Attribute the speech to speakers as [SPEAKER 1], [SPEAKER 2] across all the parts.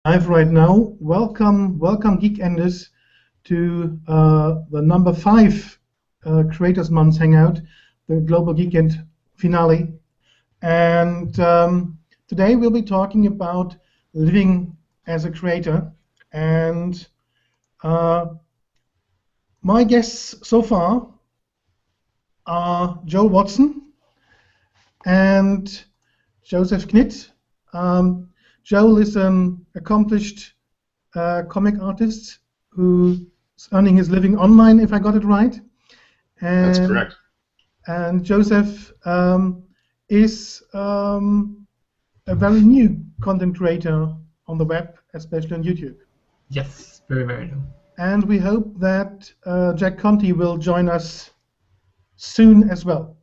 [SPEAKER 1] Live right now. Welcome, Geekenders, to the number 5 Creators Month Hangout, the Global Geekend finale. And today we'll be talking about living as a creator. And my guests so far are Joel Watson and Joseph Knitt. Joel is an accomplished comic artist who's earning his living online, if I got it right.
[SPEAKER 2] That's correct.
[SPEAKER 1] And Joseph is a very new content creator on the web, especially on YouTube.
[SPEAKER 3] Yes, very, very new.
[SPEAKER 1] And we hope that Jack Conte will join us soon as well.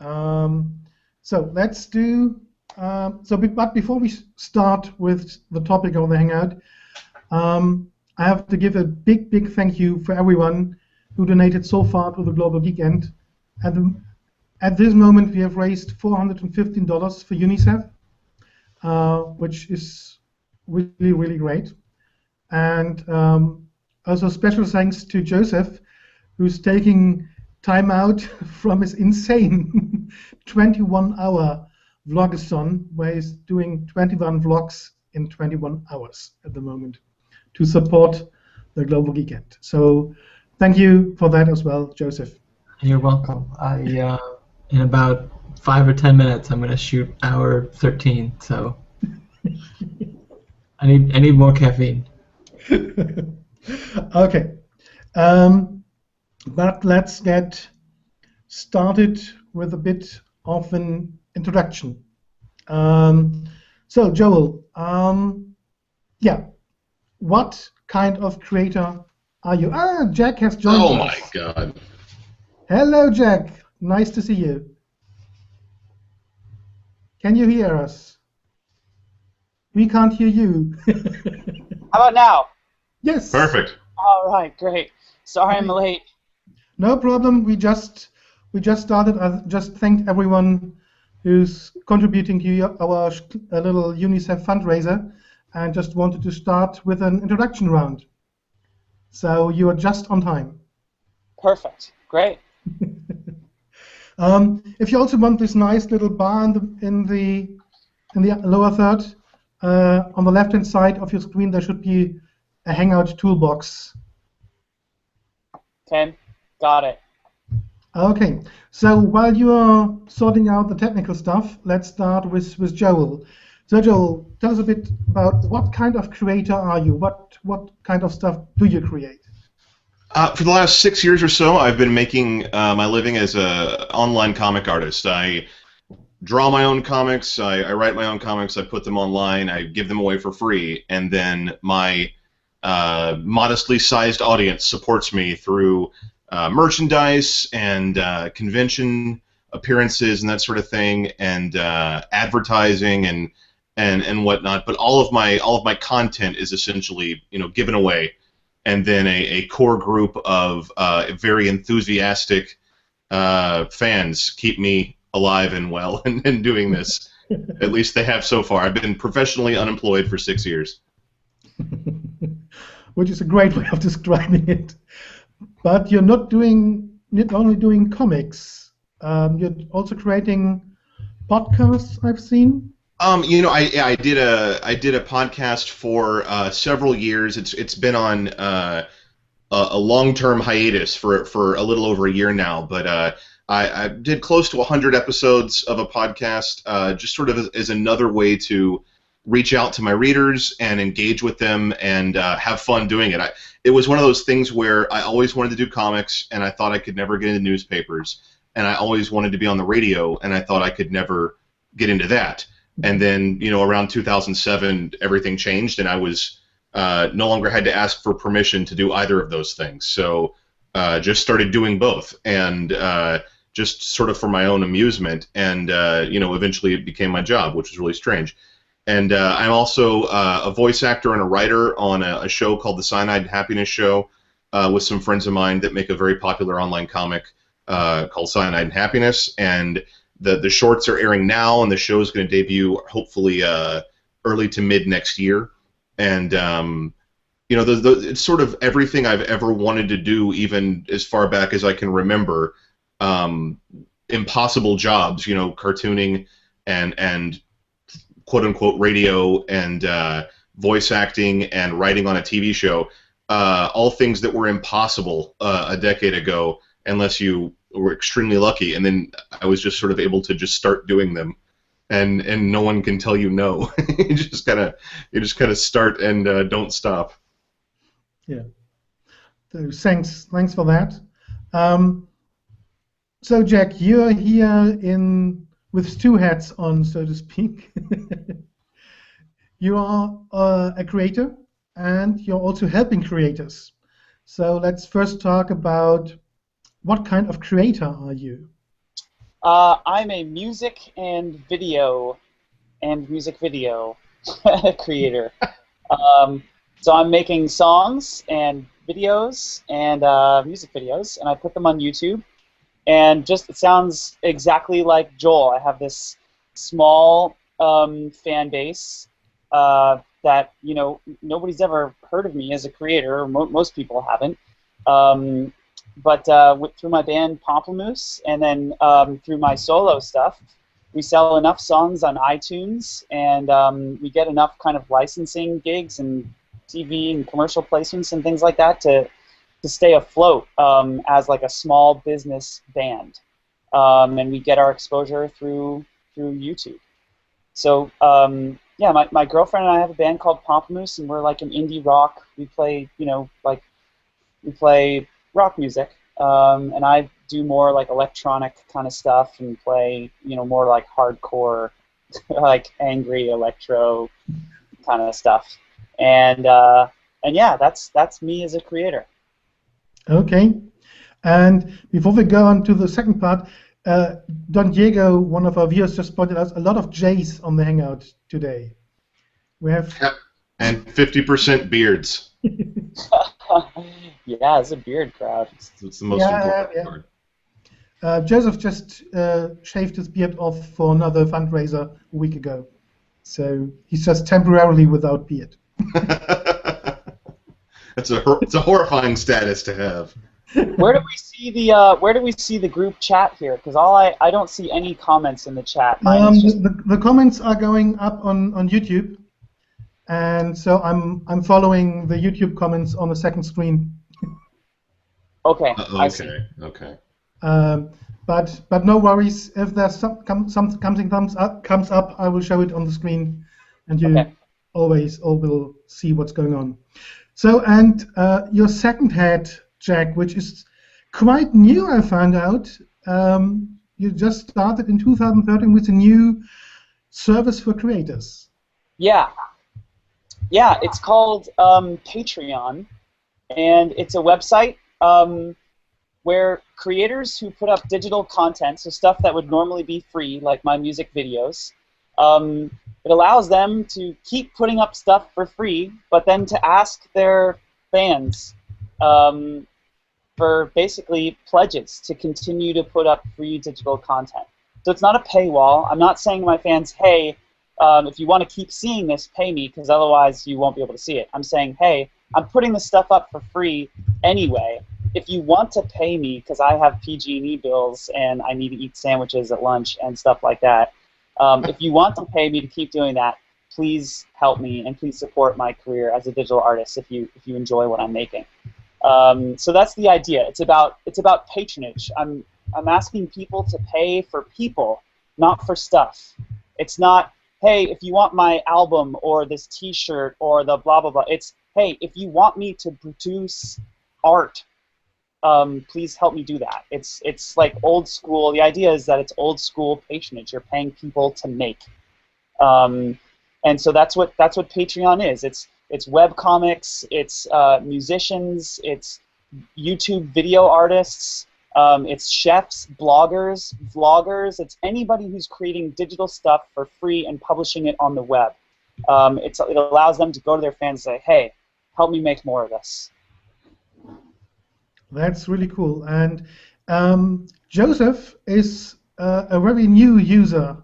[SPEAKER 1] So let's do. But before we start with the topic of the Hangout, I have to give a big thank you for everyone who donated so far to the Global Geekend. At this moment, we have raised $415 for UNICEF, which is really, really great. And also special thanks to Joseph, who's taking time out from his insane 21-hour vlogathon, where he's doing 21 vlogs in 21 hours at the moment to support the Global Geekend. So thank you for that as well, Joseph.
[SPEAKER 3] You're welcome. In about 5 or 10 minutes, I'm going to shoot hour 13, so I need more caffeine.
[SPEAKER 1] Okay. But let's get started with a bit of an introduction. So Joel, what kind of creator are you? Jack has joined us.
[SPEAKER 2] Oh my God.
[SPEAKER 1] Hello, Jack. Nice to see you. Can you hear us? We can't hear you.
[SPEAKER 4] How about now?
[SPEAKER 1] Yes.
[SPEAKER 2] Perfect.
[SPEAKER 4] All right, great. Sorry I'm late.
[SPEAKER 1] No problem. We just started. I just thanked everyone who's contributing to our little UNICEF fundraiser, and just wanted to start with an introduction round. So you are just on time.
[SPEAKER 4] Perfect. Great.
[SPEAKER 1] If you also want this nice little bar in the lower third, on the left-hand side of your screen, there should be a Hangout toolbox.
[SPEAKER 4] Okay, got it.
[SPEAKER 1] Okay, so while you are sorting out the technical stuff, let's start with Joel. So Joel, tell us a bit about what kind of creator are you? What kind of stuff do you create?
[SPEAKER 2] For the last 6 years or so, I've been making my living as an online comic artist. I draw my own comics, I write my own comics, I put them online, I give them away for free, and then my modestly sized audience supports me through merchandise and convention appearances and that sort of thing, and advertising and whatnot. But all of my content is essentially given away, and then a core group of very enthusiastic fans keep me alive and well and doing this. At least they have so far. I've been professionally unemployed for 6 years.
[SPEAKER 1] Which is a great way of describing it. But you're not only doing comics. You're also creating podcasts, I've seen.
[SPEAKER 2] I did a podcast for several years. It's been on a long-term hiatus for a little over a year now. But I did close to 100 episodes of a podcast, just sort of as another way to reach out to my readers and engage with them and have fun doing it. It was one of those things where I always wanted to do comics, and I thought I could never get into newspapers, and I always wanted to be on the radio, and I thought I could never get into that. And then, around 2007, everything changed, and I was no longer had to ask for permission to do either of those things. So just started doing both, and just sort of for my own amusement, and eventually it became my job, which was really strange. And I'm also a voice actor and a writer on a show called The Cyanide and Happiness Show with some friends of mine that make a very popular online comic called Cyanide and Happiness. And the shorts are airing now, and the show is going to debut hopefully early to mid next year. and it's sort of everything I've ever wanted to do, even as far back as I can remember. Impossible jobs, cartooning and quote unquote radio and voice acting and writing on a TV show, all things that were impossible a decade ago, unless you were extremely lucky. And then I was just sort of able to just start doing them, and no one can tell you no. you just gotta start and don't stop.
[SPEAKER 1] Yeah. So thanks for that. So Jack, you're here with two hats on, so to speak. You are a creator, and you're also helping creators. So let's first talk about what kind of creator are you?
[SPEAKER 4] I'm a music video creator. So I'm making songs and videos and music videos, and I put them on YouTube. And it sounds exactly like Joel. I have this small fan base that nobody's ever heard of me as a creator. Or most people haven't. But through my band Pomplamoose, and then through my solo stuff, we sell enough songs on iTunes, and we get enough kind of licensing gigs and TV and commercial placements and things like that to stay afloat as like a small business band, and we get our exposure through YouTube. So yeah, my girlfriend and I have a band called Pomplamoose, and we're like an indie rock. We play we play rock music, and I do more like electronic kind of stuff, and play more like hardcore, like angry electro kind of stuff. And yeah, that's me as a creator.
[SPEAKER 1] Okay. And before we go on to the second part, Don Diego, one of our viewers, just pointed out a lot of J's on the Hangout today. We have...
[SPEAKER 2] And 50% beards.
[SPEAKER 4] Yeah, it's a beard crowd.
[SPEAKER 2] It's the most important part.
[SPEAKER 1] Joseph just shaved his beard off for another fundraiser a week ago. So he's just temporarily without beard.
[SPEAKER 2] It's a horrifying status to have.
[SPEAKER 4] Where do we see the group chat here? Because I don't see any comments in the chat.
[SPEAKER 1] The comments are going up on YouTube, and so I'm following the YouTube comments on the second screen.
[SPEAKER 4] Okay.
[SPEAKER 2] Okay. Okay.
[SPEAKER 1] But no worries. If there's something comes up, I will show it on the screen, and you always will see what's going on. So, and your second hat, Jack, which is quite new, I found out. You just started in 2013 with a new service for creators.
[SPEAKER 4] Yeah, it's called Patreon, and it's a website where creators who put up digital content, so stuff that would normally be free, like my music videos, it allows them to keep putting up stuff for free, but then to ask their fans for basically pledges to continue to put up free digital content. So it's not a paywall. I'm not saying to my fans, hey, if you want to keep seeing this, pay me, because otherwise you won't be able to see it. I'm saying, hey, I'm putting this stuff up for free anyway. If you want to pay me, because I have PG&E bills and I need to eat sandwiches at lunch and stuff like that, if you want to pay me to keep doing that, please help me and please support my career as a digital artist if you enjoy what I'm making. So that's the idea. It's about patronage. I'm asking people to pay for people, not for stuff. It's not, hey, if you want my album or this T-shirt or the blah blah blah. It's, hey, if you want me to produce art, please help me do that. It's like old school. The idea is that it's old school patronage. You're paying people to make, and so that's what Patreon is. It's web comics. It's musicians. It's YouTube video artists. It's chefs, bloggers, vloggers. It's anybody who's creating digital stuff for free and publishing it on the web. It allows them to go to their fans and say, hey, help me make more of this.
[SPEAKER 1] That's really cool. And Joseph is a very new user,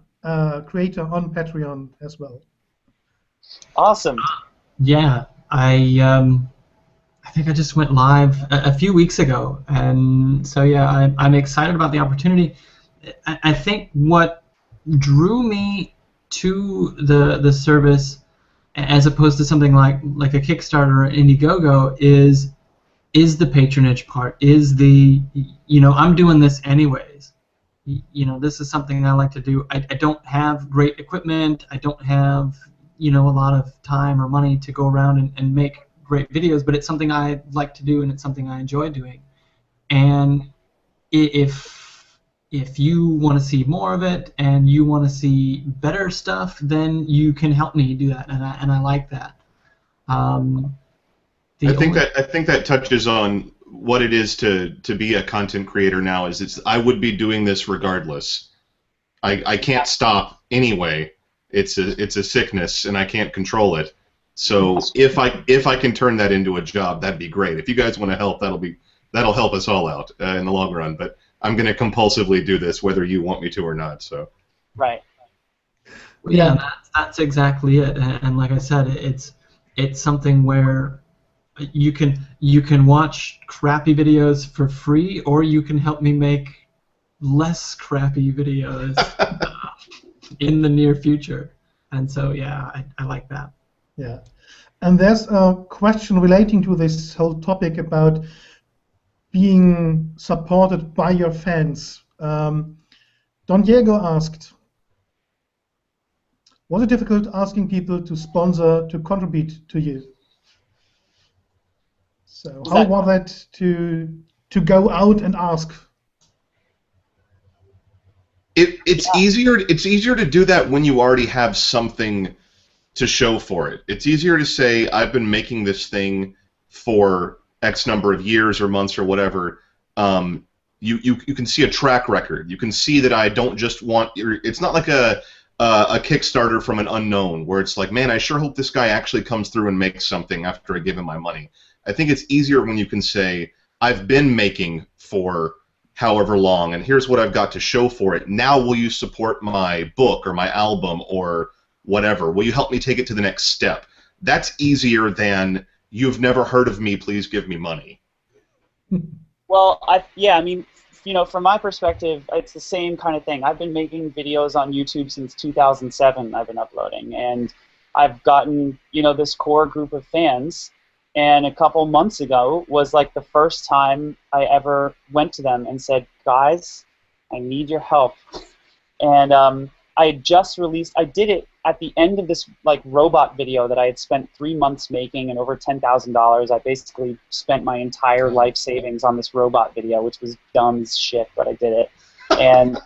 [SPEAKER 1] creator on Patreon as well.
[SPEAKER 4] Awesome.
[SPEAKER 3] Yeah, I think I just went live a few weeks ago, and so yeah, I'm excited about the opportunity. I think what drew me to the service, as opposed to something like a Kickstarter or Indiegogo, is the patronage part. Is the I'm doing this anyways. This is something I like to do. I don't have great equipment. I don't have a lot of time or money to go around and make great videos, but it's something I like to do and it's something I enjoy doing. And if you want to see more of it and you want to see better stuff, then you can help me do that, and I like that.
[SPEAKER 2] I think that touches on what it is to be a content creator now. I would be doing this regardless. I can't stop anyway. It's a sickness and I can't control it. So if I can turn that into a job, that'd be great. If you guys want to help, that'll help us all out in the long run. But I'm going to compulsively do this whether you want me to or not. So.
[SPEAKER 4] Right.
[SPEAKER 3] Yeah, that's exactly it. And like I said, it's something where you can watch crappy videos for free, or you can help me make less crappy videos in the near future. And so yeah, I like that.
[SPEAKER 1] Yeah, and there's a question relating to this whole topic about being supported by your fans. Don Diego asked, was it difficult asking people to sponsor, to contribute to you? So how was it to go out and ask?
[SPEAKER 2] It's easier to do that when you already have something to show for it. It's easier to say, I've been making this thing for X number of years or months or whatever. You can see a track record. You can see that I don't just want. It's not like a Kickstarter from an unknown where it's like, man, I sure hope this guy actually comes through and makes something after I give him my money. I think it's easier when you can say, I've been making for however long, and here's what I've got to show for it. Now will you support my book or my album or whatever? Will you help me take it to the next step? That's easier than, you've never heard of me, please give me money.
[SPEAKER 4] Well, I mean, from my perspective, it's the same kind of thing. I've been making videos on YouTube since 2007. I've been uploading, and I've gotten, this core group of fans. And a couple months ago was like the first time I ever went to them and said, guys, I need your help. And I had just released, I did it at the end of this robot video that I had spent 3 months making and over $10,000. I basically spent my entire life savings on this robot video, which was dumb as shit, but I did it. And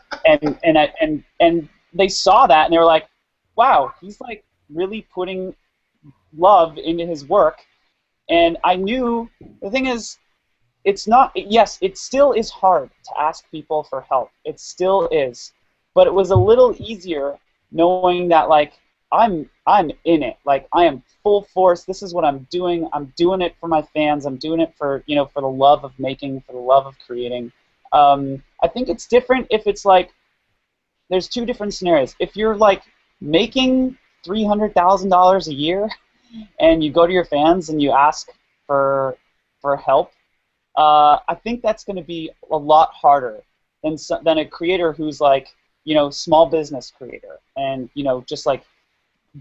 [SPEAKER 4] they saw that and they were like, wow, he's really putting love into his work. And I knew, the thing is, it's not, yes, it still is hard to ask people for help. It still is. But it was a little easier knowing that, I'm in it. I am full force. This is what I'm doing. I'm doing it for my fans. I'm doing it for, for the love of making, for the love of creating. I think it's different if it's there's two different scenarios. If you're, making $300,000 a year, and you go to your fans and you ask for help, I think that's going to be a lot harder than a creator who's small business creator and just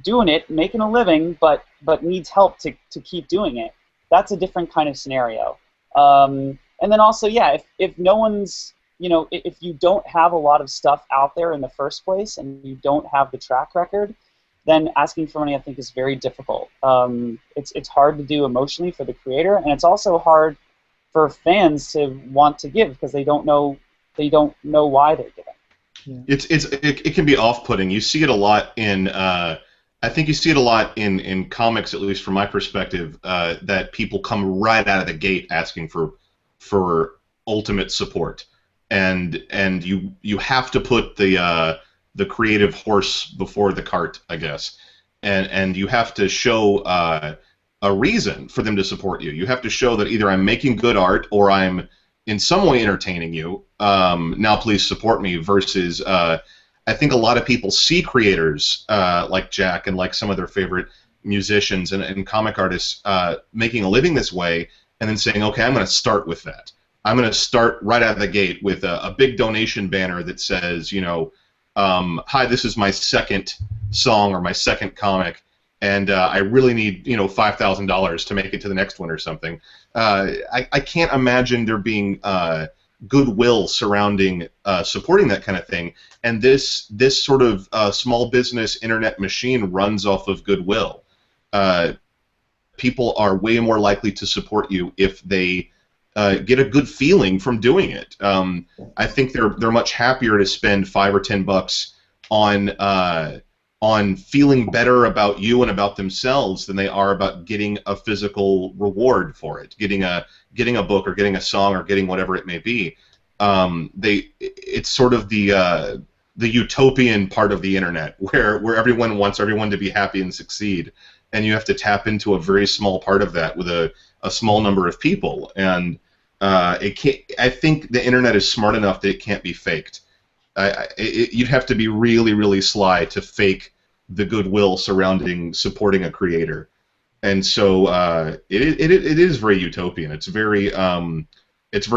[SPEAKER 4] doing it, making a living, but needs help to keep doing it. That's a different kind of scenario. And then also, yeah, if no one's, if you don't have a lot of stuff out there in the first place and you don't have the track record, then asking for money, I think, is very difficult. It's hard to do emotionally for the creator, and it's also hard for fans to want to give because they don't know why they're giving.
[SPEAKER 2] Yeah. It can be off-putting. You see it a lot in I think you see it a lot in comics, at least from my perspective, that people come right out of the gate asking for ultimate support, and you have to put the creative horse before the cart, I guess, and you have to show a reason for them to support you. You have to show that either I'm making good art or I'm in some way entertaining you. Now please support me. Versus, I think a lot of people see creators like Jack and like some of their favorite musicians and comic artists making a living this way, and then saying, okay, I'm going to start with that. I'm going to start right out of the gate with a big donation banner that says, hi, this is my second song or my second comic, and I really need, $5,000 to make it to the next one or something. I can't imagine there being goodwill surrounding supporting that kind of thing, and this sort of small business internet machine runs off of goodwill. People are way more likely to support you if they get a good feeling from doing it. I think they're much happier to spend $5 or $10 on feeling better about you and about themselves than they are about getting a physical reward for it, getting a book or getting a song or getting whatever it may be. It's sort of the utopian part of the internet where everyone wants everyone to be happy and succeed, and you have to tap into a very small part of that with a small number of people. And it can't. I think the internet is smart enough that it can't be faked. You'd have to be really, really sly to fake the goodwill surrounding supporting a creator, and so it is very utopian. It's very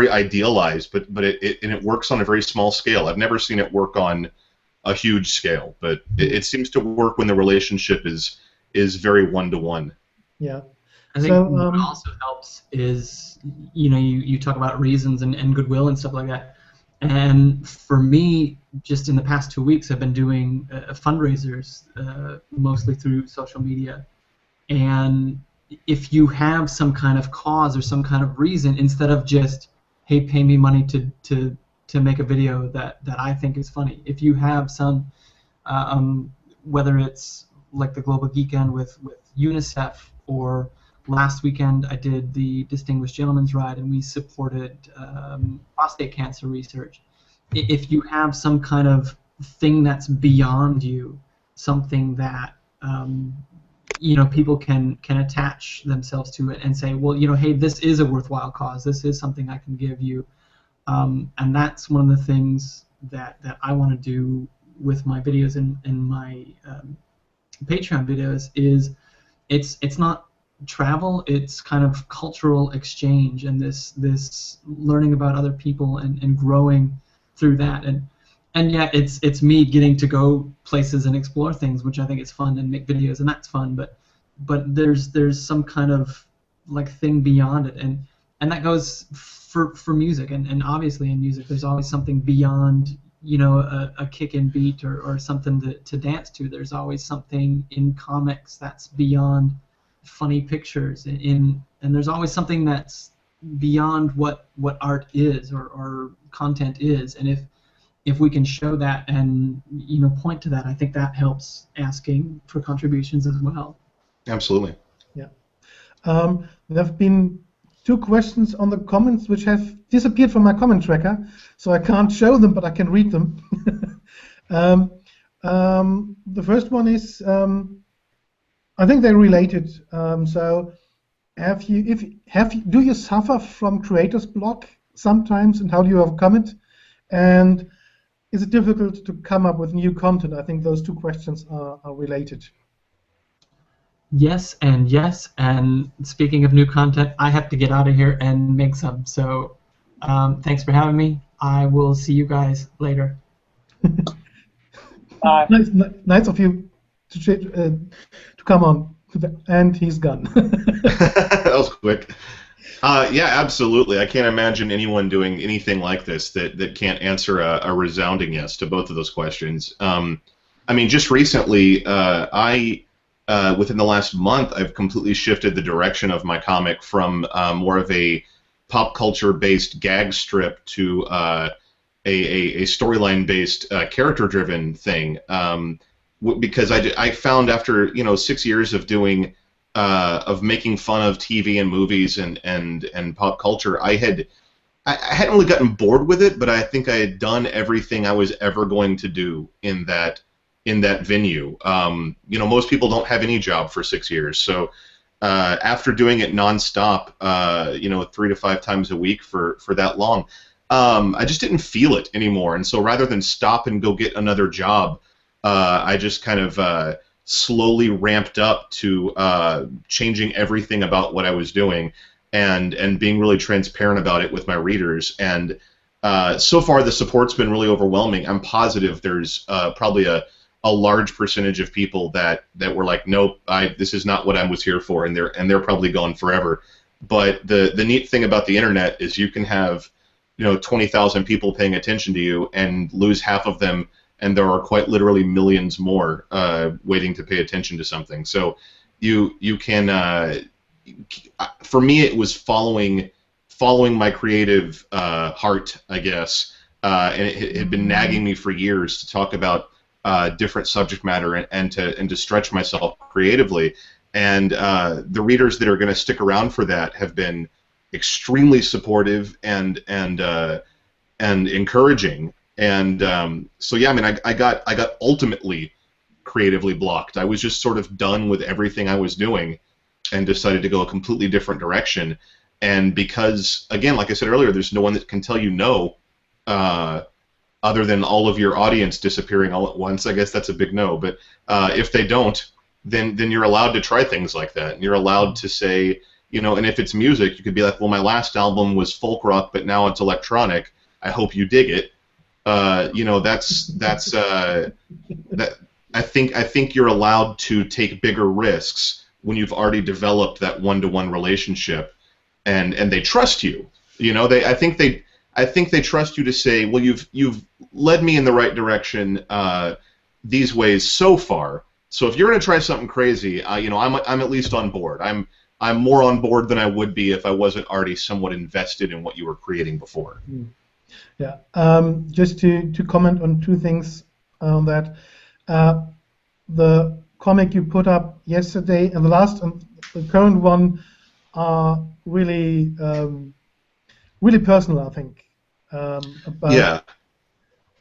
[SPEAKER 2] idealized, but it works on a very small scale. I've never seen it work on a huge scale, but it seems to work when the relationship is very one-to-one.
[SPEAKER 1] Yeah.
[SPEAKER 3] I think what also helps is, you talk about reasons and goodwill and stuff like that. And for me, just in the past 2 weeks, I've been doing fundraisers, mostly through social media. And if you have some kind of cause or some kind of reason, instead of just, hey, pay me money to make a video that I think is funny, if you have some, whether it's like the Global Geekend with UNICEF, or last weekend I did the Distinguished Gentleman's Ride and we supported prostate cancer research. If you have some kind of thing that's beyond you, something that people can attach themselves to it and say, well, hey, this is a worthwhile cause. This is something I can give you, and that's one of the things that I want to do with my videos and my Patreon videos. Is it's not travel, it's kind of cultural exchange and this learning about other people and growing through that, and yeah, it's me getting to go places and explore things, which I think is fun, and make videos, and that's fun, but there's some kind of like thing beyond it, and that goes for music, and obviously in music there's always something beyond a kick-in beat or something to dance to. There's always something in comics that's beyond funny pictures, and there's always something that's beyond what art is or content is, and if we can show that and point to that, I think that helps asking for contributions as well.
[SPEAKER 2] Absolutely.
[SPEAKER 1] Yeah. There have been 2 questions on the comments which have disappeared from my comment tracker, so I can't show them, but I can read them. The first one is, I think they're related. So, do you suffer from creator's block sometimes, and how do you overcome it? And is it difficult to come up with new content? I think those 2 questions are related.
[SPEAKER 3] Yes, and speaking of new content, I have to get out of here and make some. So, thanks for having me. I will see you guys later.
[SPEAKER 4] Bye.
[SPEAKER 1] Nice of you to come on, and he's gone.
[SPEAKER 2] That was quick. Yeah, absolutely. I can't imagine anyone doing anything like this that can't answer a resounding yes to both of those questions. I mean, just recently, within the last month, I've completely shifted the direction of my comic from more of a pop culture-based gag strip to a storyline-based, character-driven thing. Because I found after 6 years of doing of making fun of TV and movies and pop culture, I hadn't really gotten bored with it, but I think I had done everything I was ever going to do in that venue. Most people don't have any job for 6 years, so after doing it nonstop, 3 to 5 times a week for that long, I just didn't feel it anymore. And so rather than stop and go get another job, I just kind of slowly ramped up to changing everything about what I was doing and being really transparent about it with my readers. And so far, the support's been really overwhelming. I'm positive there's probably a large percentage of people that were like, nope, this is not what I was here for, and they're probably gone forever. But the neat thing about the internet is you can have 20,000 people paying attention to you and lose half of them, and there are quite literally millions more waiting to pay attention to something. So you can for me it was following my creative heart, I guess, and it had been nagging me for years to talk about different subject matter and to stretch myself creatively. And the readers that are going to stick around for that have been extremely supportive and encouraging. And so yeah, I mean, I got ultimately creatively blocked. I was just sort of done with everything I was doing and decided to go a completely different direction. And because, again, like I said earlier, there's no one that can tell you no, other than all of your audience disappearing all at once. I guess that's a big no. But if they don't, then you're allowed to try things like that. And you're allowed to say, and if it's music, you could be like, well, my last album was folk rock, but now it's electronic. I hope you dig it. That's that. I think you're allowed to take bigger risks when you've already developed that one-to-one relationship, and they trust you. I think they trust you to say, well, you've led me in the right direction these ways so far. So if you're going to try something crazy, I'm at least on board. I'm more on board than I would be if I wasn't already somewhat invested in what you were creating before.
[SPEAKER 1] Yeah. Just to comment on two things on that. The comic you put up yesterday and the last and the current one are really really personal, I think.
[SPEAKER 2] Yeah.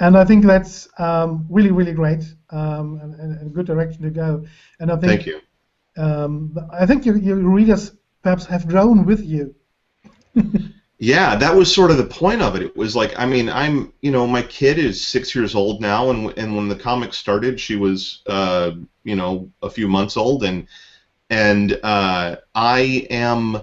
[SPEAKER 1] And I think that's really, really great and a good direction to go. And I think,
[SPEAKER 2] thank you.
[SPEAKER 1] I think your readers perhaps have grown with you.
[SPEAKER 2] Yeah, that was sort of the point of it. It was like, I mean, my kid is 6 years old now, and when the comic started, she was, a few months old, and I am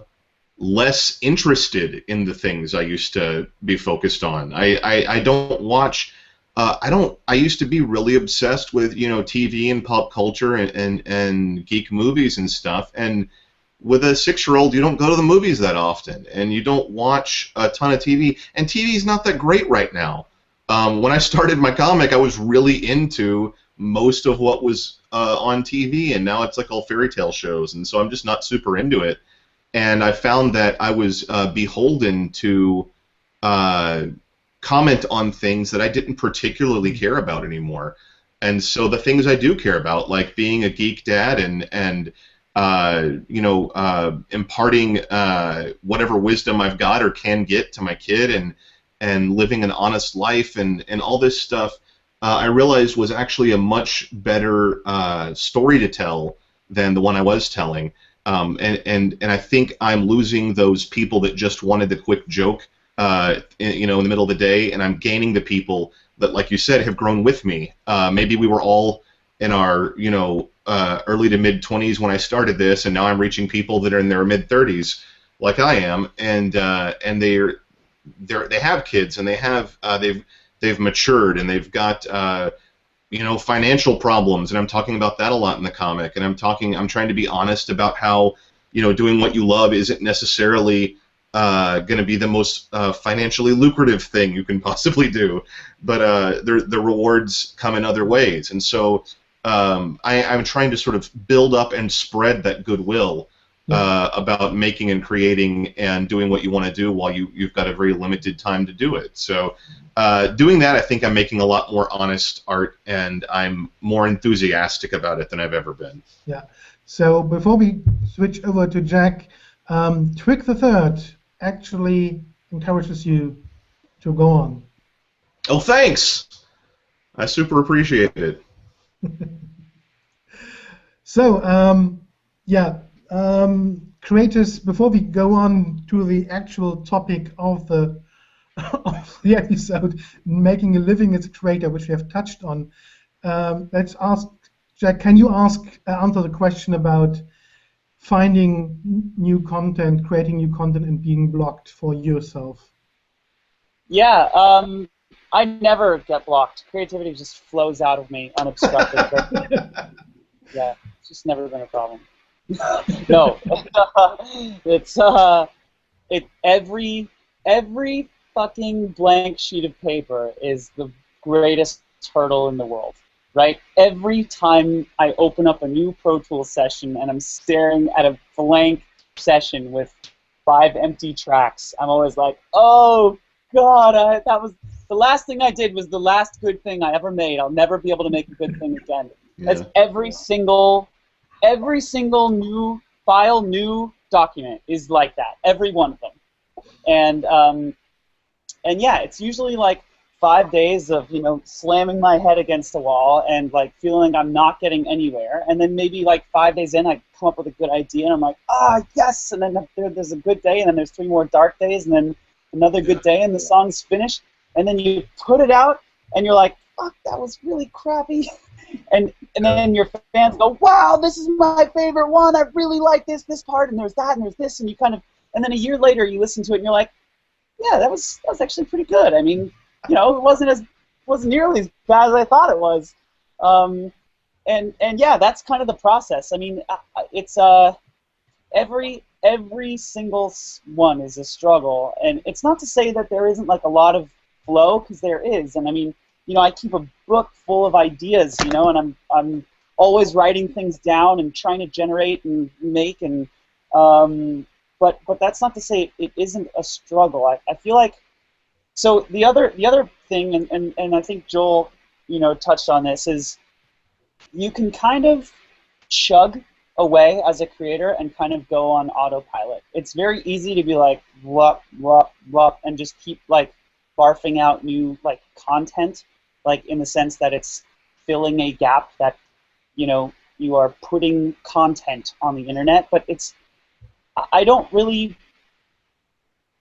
[SPEAKER 2] less interested in the things I used to be focused on. I don't watch. I used to be really obsessed with TV and pop culture and geek movies and stuff. And with a 6-year-old, you don't go to the movies that often, and you don't watch a ton of TV. And TV is not that great right now. When I started my comic, I was really into most of what was on TV, and now it's like all fairy tale shows, and so I'm just not super into it. And I found that I was beholden to comment on things that I didn't particularly care about anymore. And so the things I do care about, like being a geek dad and imparting whatever wisdom I've got or can get to my kid and living an honest life and all this stuff, I realized was actually a much better story to tell than the one I was telling. And I think I'm losing those people that just wanted the quick joke, in the middle of the day, and I'm gaining the people that, like you said, have grown with me. Maybe we were all in our, early to mid 20s when I started this, and now I'm reaching people that are in their mid 30s, like I am, and they have kids, and they've matured, and they've got financial problems, and I'm talking about that a lot in the comic, and I'm trying to be honest about how doing what you love isn't necessarily going to be the most financially lucrative thing you can possibly do, but the rewards come in other ways, and so I'm trying to sort of build up and spread that goodwill about making and creating and doing what you want to do while you've got a very limited time to do it. So doing that, I think I'm making a lot more honest art, and I'm more enthusiastic about it than I've ever been. Yeah.
[SPEAKER 1] So before we switch over to Jack, Twig the Third actually encourages you to go on.
[SPEAKER 2] Oh, thanks. I super appreciate it.
[SPEAKER 1] So, creators, before we go on to the actual topic of the episode, making a living as a creator, which we have touched on, let's ask Jack, can you answer the question about finding new content, creating new content, and being blocked for yourself?
[SPEAKER 4] Yeah, I never get blocked. Creativity just flows out of me unobstructed. Yeah, it's just never been a problem. No, it's every fucking blank sheet of paper is the greatest hurdle in the world, right? Every time I open up a new Pro Tools session and I'm staring at a blank session with 5 empty tracks, I'm always like, oh God, that was the last thing I did was the last good thing I ever made. I'll never be able to make a good thing again. Yeah. That's every single new file, new document is like that. Every one of them. And yeah, it's usually like 5 days of, you know, slamming my head against a wall and like feeling I'm not getting anywhere. And then maybe like 5 days in, I come up with a good idea and I'm like, yes. And then there's a good day, and then there's 3 more dark days, and then another good day, and the song's finished. And then you put it out, and you're like, fuck, that was really crappy. And then your fans go, wow, this is my favorite one. I really like this part, and there's that, and there's this, and you kind of, and then a year later you listen to it, and you're like, yeah, that was actually pretty good. I mean, you know, it wasn't nearly as bad as I thought it was. And yeah, that's kind of the process. I mean, it's every single one is a struggle, and it's not to say that there isn't like a lot of flow, because there is. And I mean, you know, I keep a book full of ideas, you know, and I'm always writing things down and trying to generate and make, and but that's not to say it isn't a struggle. I feel like, so the other thing, and I think Joel, you know, touched on this, is you can kind of chug away as a creator and kind of go on autopilot. It's very easy to be like whoop whoop whoop and just keep like barfing out new like content, like in the sense that it's filling a gap that, you know, you are putting content on the internet. But it's, I don't really,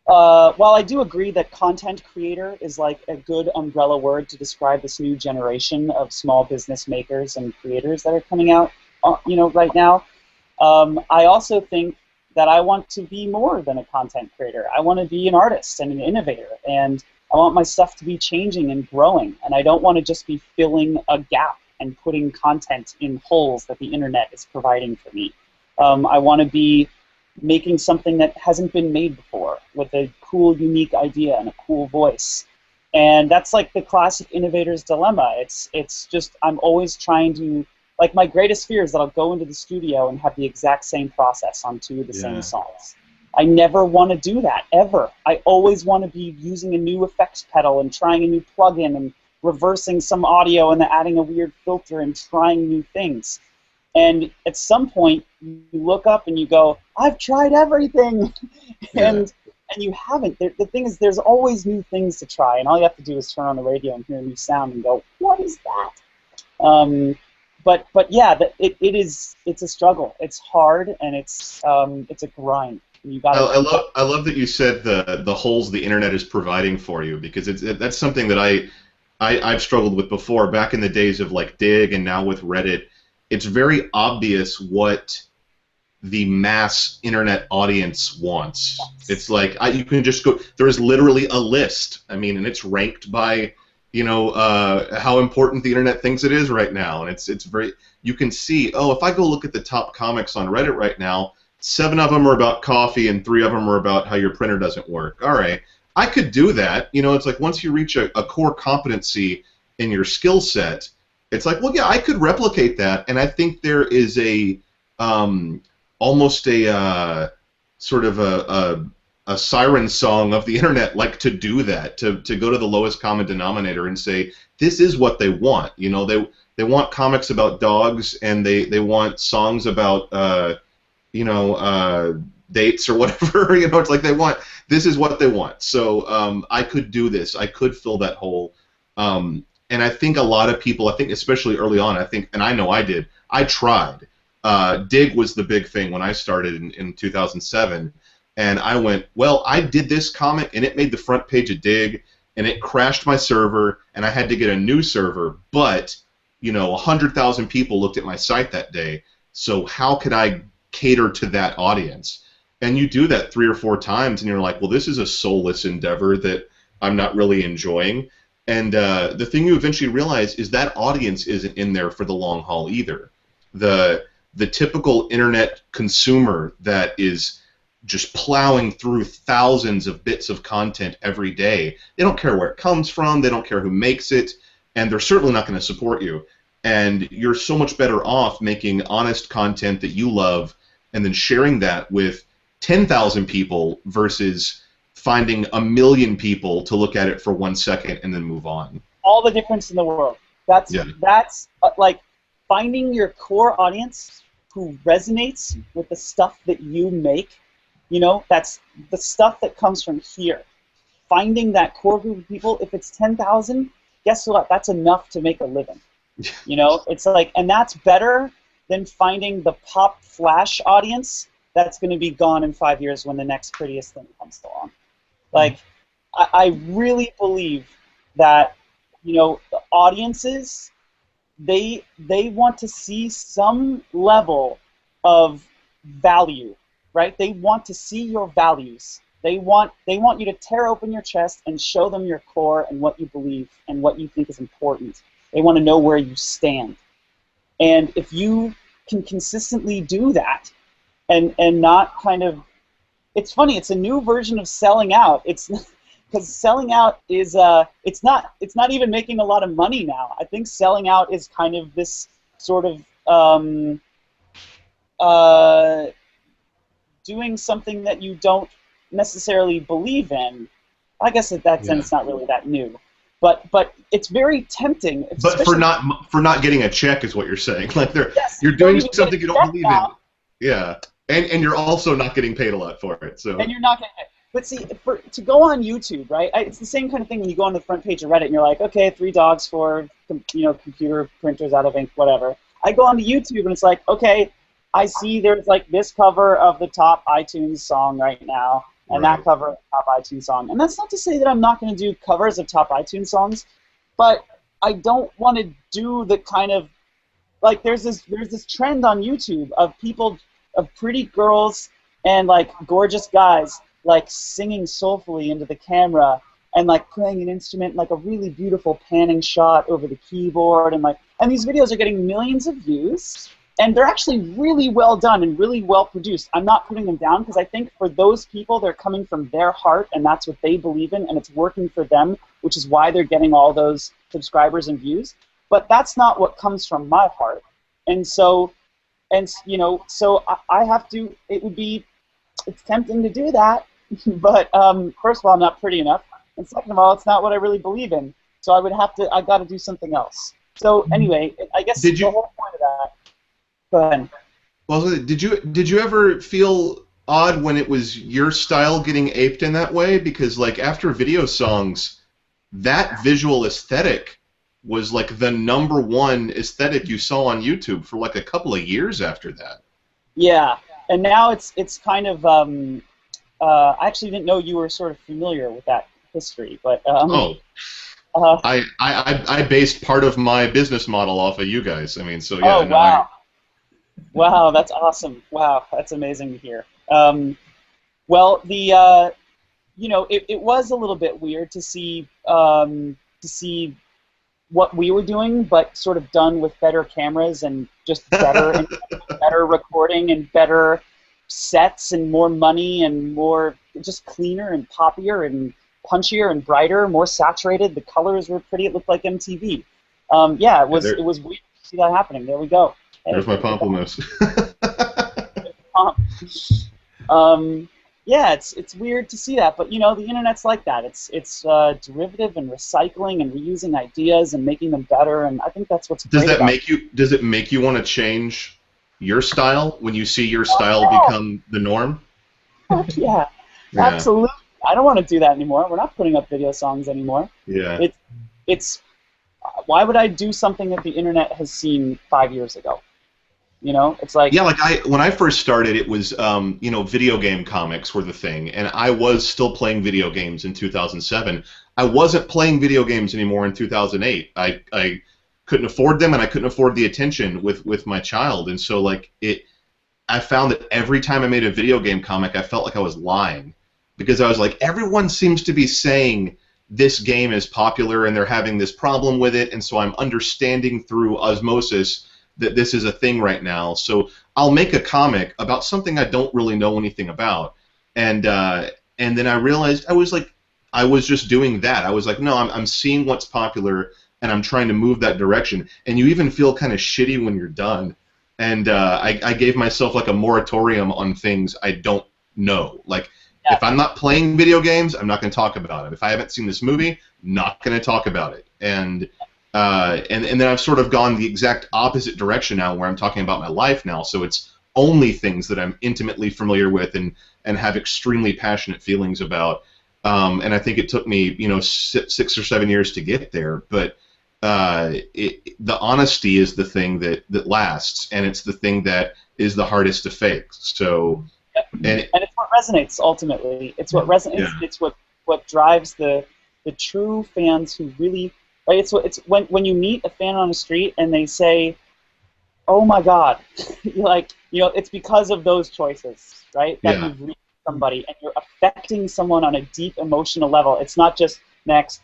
[SPEAKER 4] while I do agree that content creator is like a good umbrella word to describe this new generation of small business makers and creators that are coming out, you know, right now, I also think that I want to be more than a content creator. I want to be an artist and an innovator, and I want my stuff to be changing and growing, and I don't want to just be filling a gap and putting content in holes that the internet is providing for me. I want to be making something that hasn't been made before with a cool, unique idea and a cool voice. And that's like the classic innovator's dilemma. It's just, I'm always trying to, like, my greatest fear is that I'll go into the studio and have the exact same process on 2 of the same songs. I never want to do that, ever. I always want to be using a new effects pedal and trying a new plugin and reversing some audio and then adding a weird filter and trying new things. And at some point, you look up and you go, I've tried everything, and you haven't. The thing is, there's always new things to try, and all you have to do is turn on the radio and hear a new sound and go, what is that? But yeah, it's a struggle. It's hard, and it's a grind. You gotta.
[SPEAKER 2] I love that you said the holes the internet is providing for you, because that's something that I've struggled with before, back in the days of like Dig and now with Reddit. It's very obvious what the mass internet audience wants. It's like you can just go. There is literally a list. I mean, and it's ranked by, you know, how important the internet thinks it is right now, and it's very. You can see, oh, if I go look at the top comics on Reddit right now, 7 of them are about coffee and 3 of them are about how your printer doesn't work. All right, I could do that. You know, it's like once you reach a core competency in your skill set, it's like, well, yeah, I could replicate that, and I think there is a almost a sort of a siren song of the internet, like, to do that, to go to the lowest common denominator and say, this is what they want. You know, they want comics about dogs, and they want songs about you know, dates or whatever. You know, it's like this is what they want. So I could do this. I could fill that hole. And I think a lot of people, I think especially early on, and I know I did, I tried. Dig was the big thing when I started in 2007, and I went, well, I did this comic, and it made the front page of Dig, and it crashed my server, and I had to get a new server, but 100,000 people looked at my site that day. So how could I cater to that audience? And you do that 3 or 4 times, and you're like, well, this is a soulless endeavor that I'm not really enjoying. And the thing you eventually realize is that audience isn't in there for the long haul either. The typical internet consumer that is just plowing through thousands of bits of content every day, they don't care where it comes from, they don't care who makes it, and they're certainly not going to support you. And you're so much better off making honest content that you love and then sharing that with 10,000 people versus finding 1 million people to look at it for 1 second and then move on.
[SPEAKER 4] All the difference in the world. That's like finding your core audience who resonates with the stuff that you make. That's the stuff that comes from here. Finding that core group of people, if it's 10,000, guess what? That's enough to make a living. It's like, and that's better than finding the pop flash audience that's going to be gone in 5 years when the next prettiest thing comes along. Like, I really believe that, the audiences, they want to see some level of value, right? They want to see your values. They want you to tear open your chest and show them your core and what you believe and what you think is important. They want to know where you stand. And if you can consistently do that, and not kind of, it's funny, it's a new version of selling out. It's because selling out is it's not even making a lot of money now. I think selling out is kind of this sort of doing something that you don't necessarily believe in. I guess in that sense it's not really that new. But it's very tempting.
[SPEAKER 2] But for not getting a check is what you're saying. Like you're doing something you don't believe in. Yeah. And you're also not getting paid a lot for it. So. And
[SPEAKER 4] you're not getting paid. But see, to go on YouTube, right? It's the same kind of thing when you go on the front page of Reddit and you're like, okay, 3 dogs for computer printers out of ink, whatever. I go onto YouTube and it's like, okay, I see there's like this cover of the top iTunes song right now, and that cover of the top iTunes song. And that's not to say that I'm not going to do covers of top iTunes songs, but I don't want to do the kind of like there's this trend on YouTube of pretty girls and like gorgeous guys like singing soulfully into the camera and like playing an instrument, like a really beautiful panning shot over the keyboard, and these videos are getting millions of views, and they're actually really well done and really well produced. I'm not putting them down because I think for those people they're coming from their heart and that's what they believe in and it's working for them, which is why they're getting all those subscribers and views. But that's not what comes from my heart, and so I have to. It's tempting to do that, but first of all, I'm not pretty enough, and second of all, it's not what I really believe in. So I got to do something else. So anyway, I guess the whole point of that. Go ahead.
[SPEAKER 2] Well, did you ever feel odd when it was your style getting aped in that way? Because like after video songs, that visual aesthetic was like the #1 aesthetic you saw on YouTube for like a couple of years after that. Yeah,
[SPEAKER 4] and now it's kind of I actually didn't know you were sort of familiar with that history, but
[SPEAKER 2] I based part of my business model off of you guys. I mean, so yeah.
[SPEAKER 4] Oh wow. Wow, that's awesome. Wow, that's amazing to hear. Well, it was a little bit weird to see what we were doing, but sort of done with better cameras and just better better recording and better sets and more money and more just cleaner and poppier and punchier and brighter, more saturated. The colors were pretty. It looked like MTV. It was weird to see that happening. There we go.
[SPEAKER 2] There's my pamplemousse.
[SPEAKER 4] It's weird to see that, but the internet's like that. It's derivative and recycling and reusing ideas and making them better, and I think that's what's great about it.
[SPEAKER 2] Does it make you want to change your style when you see your style become the norm?
[SPEAKER 4] Yeah, absolutely. I don't want to do that anymore. We're not putting up video songs anymore.
[SPEAKER 2] Yeah.
[SPEAKER 4] It's why would I do something that the internet has seen 5 years ago? It's like
[SPEAKER 2] when I first started, it was video game comics were the thing, and I was still playing video games in 2007. I wasn't playing video games anymore in 2008. I couldn't afford them, and I couldn't afford the attention with my child. And so like I found that every time I made a video game comic, I felt like I was lying, because I was like, everyone seems to be saying this game is popular and they're having this problem with it, and so I'm understanding through osmosis that this is a thing right now. So I'll make a comic about something I don't really know anything about, and then I realized I was just doing that. I was like, no, I'm seeing what's popular and I'm trying to move that direction. And you even feel kind of shitty when you're done. And I gave myself like a moratorium on things I don't know. Like,
[SPEAKER 4] yeah.
[SPEAKER 2] If I'm not playing video games, I'm not going to talk about it. If I haven't seen this movie, not going to talk about it. And then I've sort of gone the exact opposite direction now, where I'm talking about my life now. So it's only things that I'm intimately familiar with and have extremely passionate feelings about. And I think it took me, 6 or 7 years to get there. But the honesty is the thing that lasts, and it's the thing that is the hardest to fake. So,
[SPEAKER 4] yep. And it's what resonates ultimately. It's what resonates.
[SPEAKER 2] Yeah.
[SPEAKER 4] It's what drives the true fans who really. Right? It's when you meet a fan on the street and they say, "Oh my God," you're like, it's because of those choices, right? That
[SPEAKER 2] Yeah.
[SPEAKER 4] you've reached somebody and you're affecting someone on a deep emotional level. It's not just next,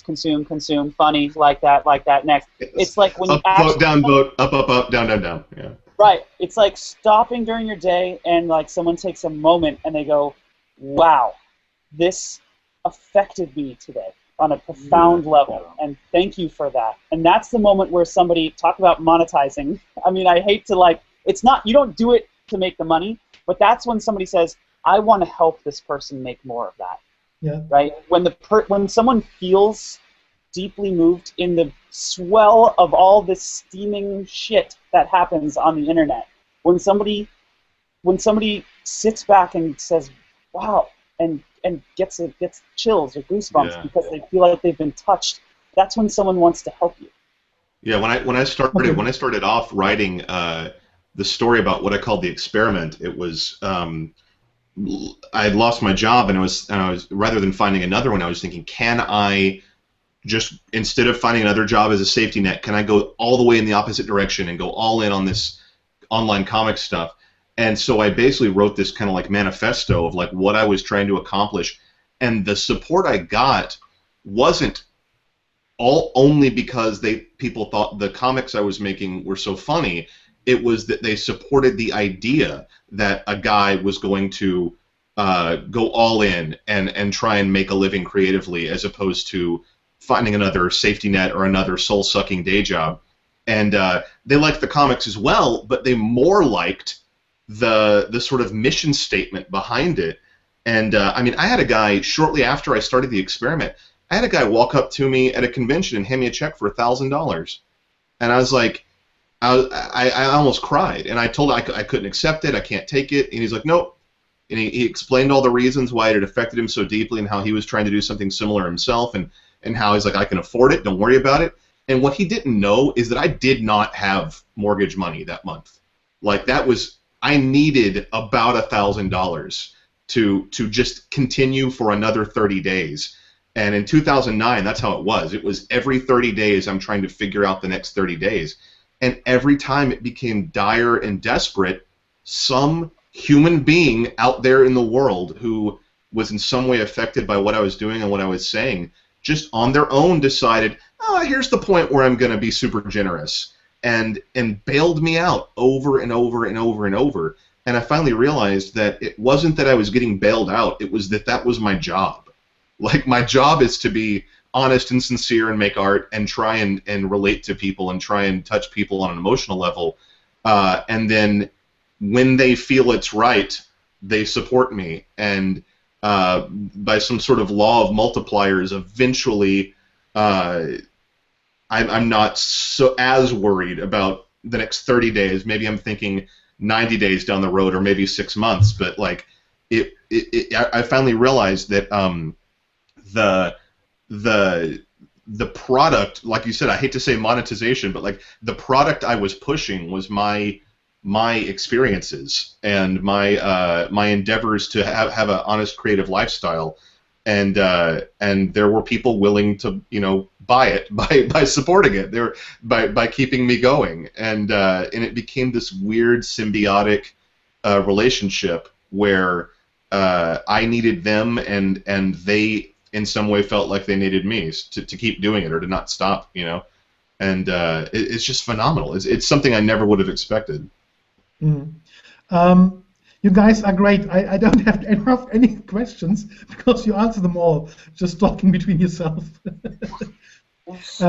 [SPEAKER 4] consume, funny, like that, next. It's like when you
[SPEAKER 2] vote, down, vote, up, down, down. Yeah.
[SPEAKER 4] Right. It's like stopping during your day and like someone takes a moment and they go, "Wow, this affected me today on a profound level, and thank you for that." And that's the moment where somebody, talk about monetizing. I mean, I hate to it's not, you don't do it to make the money, but that's when somebody says, "I want to help this person make more of that."
[SPEAKER 1] Yeah.
[SPEAKER 4] Right? When someone feels deeply moved in the swell of all this steaming shit that happens on the internet, when somebody sits back and says, "Wow," and gets chills or goosebumps because they feel like they've been touched, that's when someone wants to help you.
[SPEAKER 2] Yeah, when I started off writing the story about what I called the experiment, it was I had lost my job, and I was rather than finding another one, I was thinking, can I just, instead of finding another job as a safety net, can I go all the way in the opposite direction and go all in on this online comic stuff? And so I basically wrote this kind of like manifesto of like what I was trying to accomplish, and the support I got wasn't only because people thought the comics I was making were so funny. It was that they supported the idea that a guy was going to go all in and try and make a living creatively, as opposed to finding another safety net or another soul-sucking day job. And they liked the comics as well, but they more liked the sort of mission statement behind it. And I mean, I had a guy, shortly after I started the experiment, I had a guy walk up to me at a convention and hand me a check for $1,000. And I was like, I almost cried. And I told him I couldn't accept it, I can't take it. And he's like, nope. And he explained all the reasons why it had affected him so deeply, and how he was trying to do something similar himself, and how he's like, I can afford it, don't worry about it. And what he didn't know is that I did not have mortgage money that month. Like, I needed about $1,000 to just continue for another 30 days. And in 2009, that's how it was. It was every 30 days I'm trying to figure out the next 30 days. And every time it became dire and desperate, some human being out there in the world who was in some way affected by what I was doing and what I was saying, just on their own decided, oh, here's the point where I'm going to be super generous, and bailed me out over and over and over and over. And I finally realized that it wasn't that I was getting bailed out, it was that was my job. Like, my job is to be honest and sincere and make art and try and relate to people and try and touch people on an emotional level. And then when they feel it's right, they support me. And by some sort of law of multipliers, eventually I'm not so as worried about the next 30 days. Maybe I'm thinking 90 days down the road, or maybe 6 months. But like, I finally realized that the product, like you said, I hate to say monetization, but like, the product I was pushing was my experiences and my endeavors to have an honest creative lifestyle, and there were people willing to by it, by supporting it. They were by keeping me going, and it became this weird symbiotic relationship where I needed them, and they in some way felt like they needed me to keep doing it or to not stop, you know. And it's just phenomenal. It's something I never would have expected.
[SPEAKER 1] Mm. You guys are great. I don't have any questions because you answer them all, just talking between yourself. But